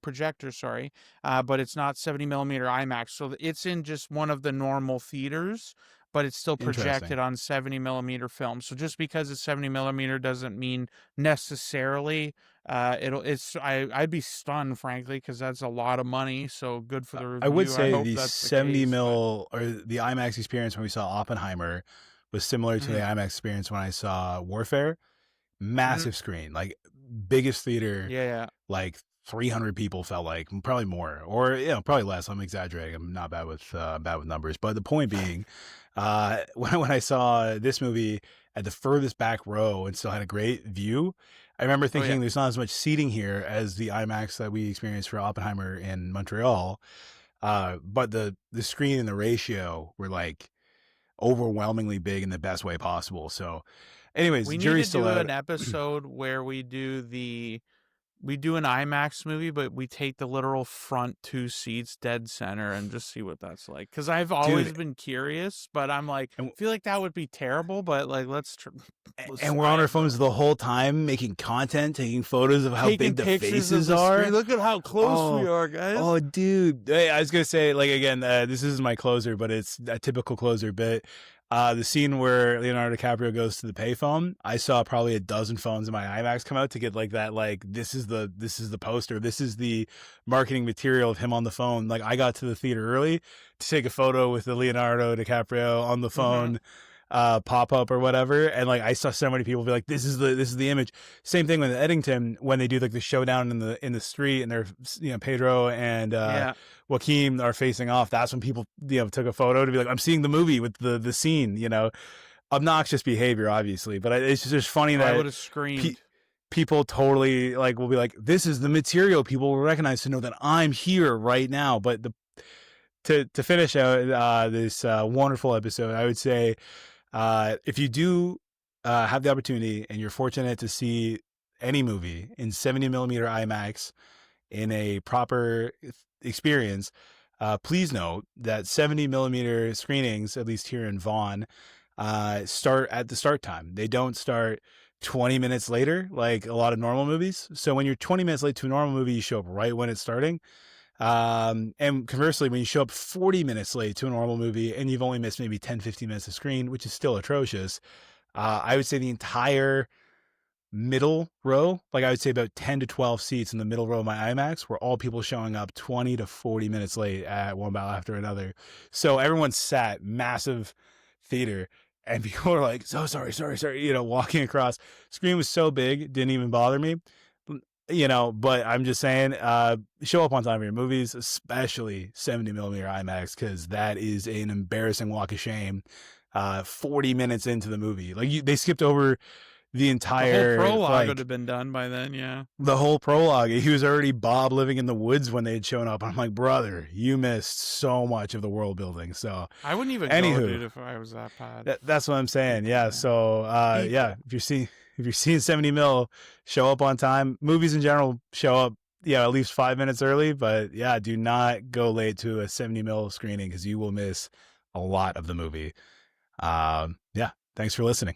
projector, sorry, but it's not 70 millimeter IMAX, so it's in just one of the normal theaters, but it's still Interesting. projected on 70 millimeter film. So just because it's 70 millimeter doesn't mean necessarily I'd be stunned, frankly, because that's a lot of money. So good for the I would review. I say hope the that's the 70 case, but mil or the IMAX experience when we saw Oppenheimer was similar to the mhm, IMAX experience when I saw Warfare. mhm. Massive screen, like biggest theater, Yeah, yeah. like 300 people felt like, probably more, or probably less. I'm exaggerating. I'm not bad with numbers, but the point being, when I saw this movie at the furthest back row and still had a great view, I remember Oh yeah. thinking there's not as much seating here as the IMAX that we experienced for Oppenheimer in Montreal. But the screen and the ratio were like overwhelmingly big in the best way possible. So, anyways, We the need to jury's still do out. an episode where we do an IMAX movie, but we take the literal front two seats dead center and just see what that's like. Because I've always Dude, been curious, but I'm like, and feel like that would be terrible. But like, let's and we're try on our it, phones bro. the whole time making content, taking photos of how Taking big the pictures of faces the screen. are. Look at how close we Oh, are, guys. oh, dude. Hey, I was gonna say, like, again, this is my closer, but it's a typical closer bit. The scene where Leonardo DiCaprio goes to the payphone, I saw probably a dozen phones in my IMAX come out to get like that, like this is the poster, this is the marketing material of him on the phone. Like I got to the theater early to take a photo with the Leonardo DiCaprio on the Mm-hmm. phone pop up or whatever, and like I saw so many people be like, this is the image. Same thing with Eddington when they do like the showdown in the street, and they're, Pedro and Yeah, Joaquin are facing off. That's when people took a photo to be like, I'm seeing the movie with the scene. Obnoxious behavior, obviously, but it's just funny I would that have pe- screamed. people totally like will be like, this is the material people will recognize to know that I'm here right now. But to finish out this wonderful episode, I would say if you do have the opportunity and you're fortunate to see any movie in 70 millimeter IMAX in a proper experience, please note that 70 millimeter screenings, at least here in Vaughan, start at the start time. They don't start 20 minutes later like a lot of normal movies. So when you're 20 minutes late to a normal movie, you show up right when it's starting. And conversely, when you show up 40 minutes late to a normal movie and you've only missed maybe 10, 15 minutes of screen, which is still atrocious, I would say the entire middle row, like I would say about 10 to 12 seats in the middle row of my IMAX, were all people showing up 20 to 40 minutes late at one battle after another. So everyone sat, massive theater, and people were like, so sorry, sorry, sorry, walking across. Screen was so big, didn't even bother me. But I'm just saying, show up on time for your movies, especially 70 millimeter IMAX, because that is an embarrassing walk of shame. 40 minutes into the movie, like they skipped over the The whole entire prologue would like have been done by then, yeah. the whole prologue. He was already Bob living in the woods when they had shown up. I'm like, brother, you missed so much of the world building. So, I wouldn't even go, anywho, dude, if I was that bad. that's what I'm saying. Yeah. Yeah. So, He, yeah, if you're seeing 70 mil, show up on time. Movies in general show up, yeah, at least 5 minutes early. But yeah, do not go late to a 70 mil screening because you will miss a lot of the movie. Yeah. Thanks for listening.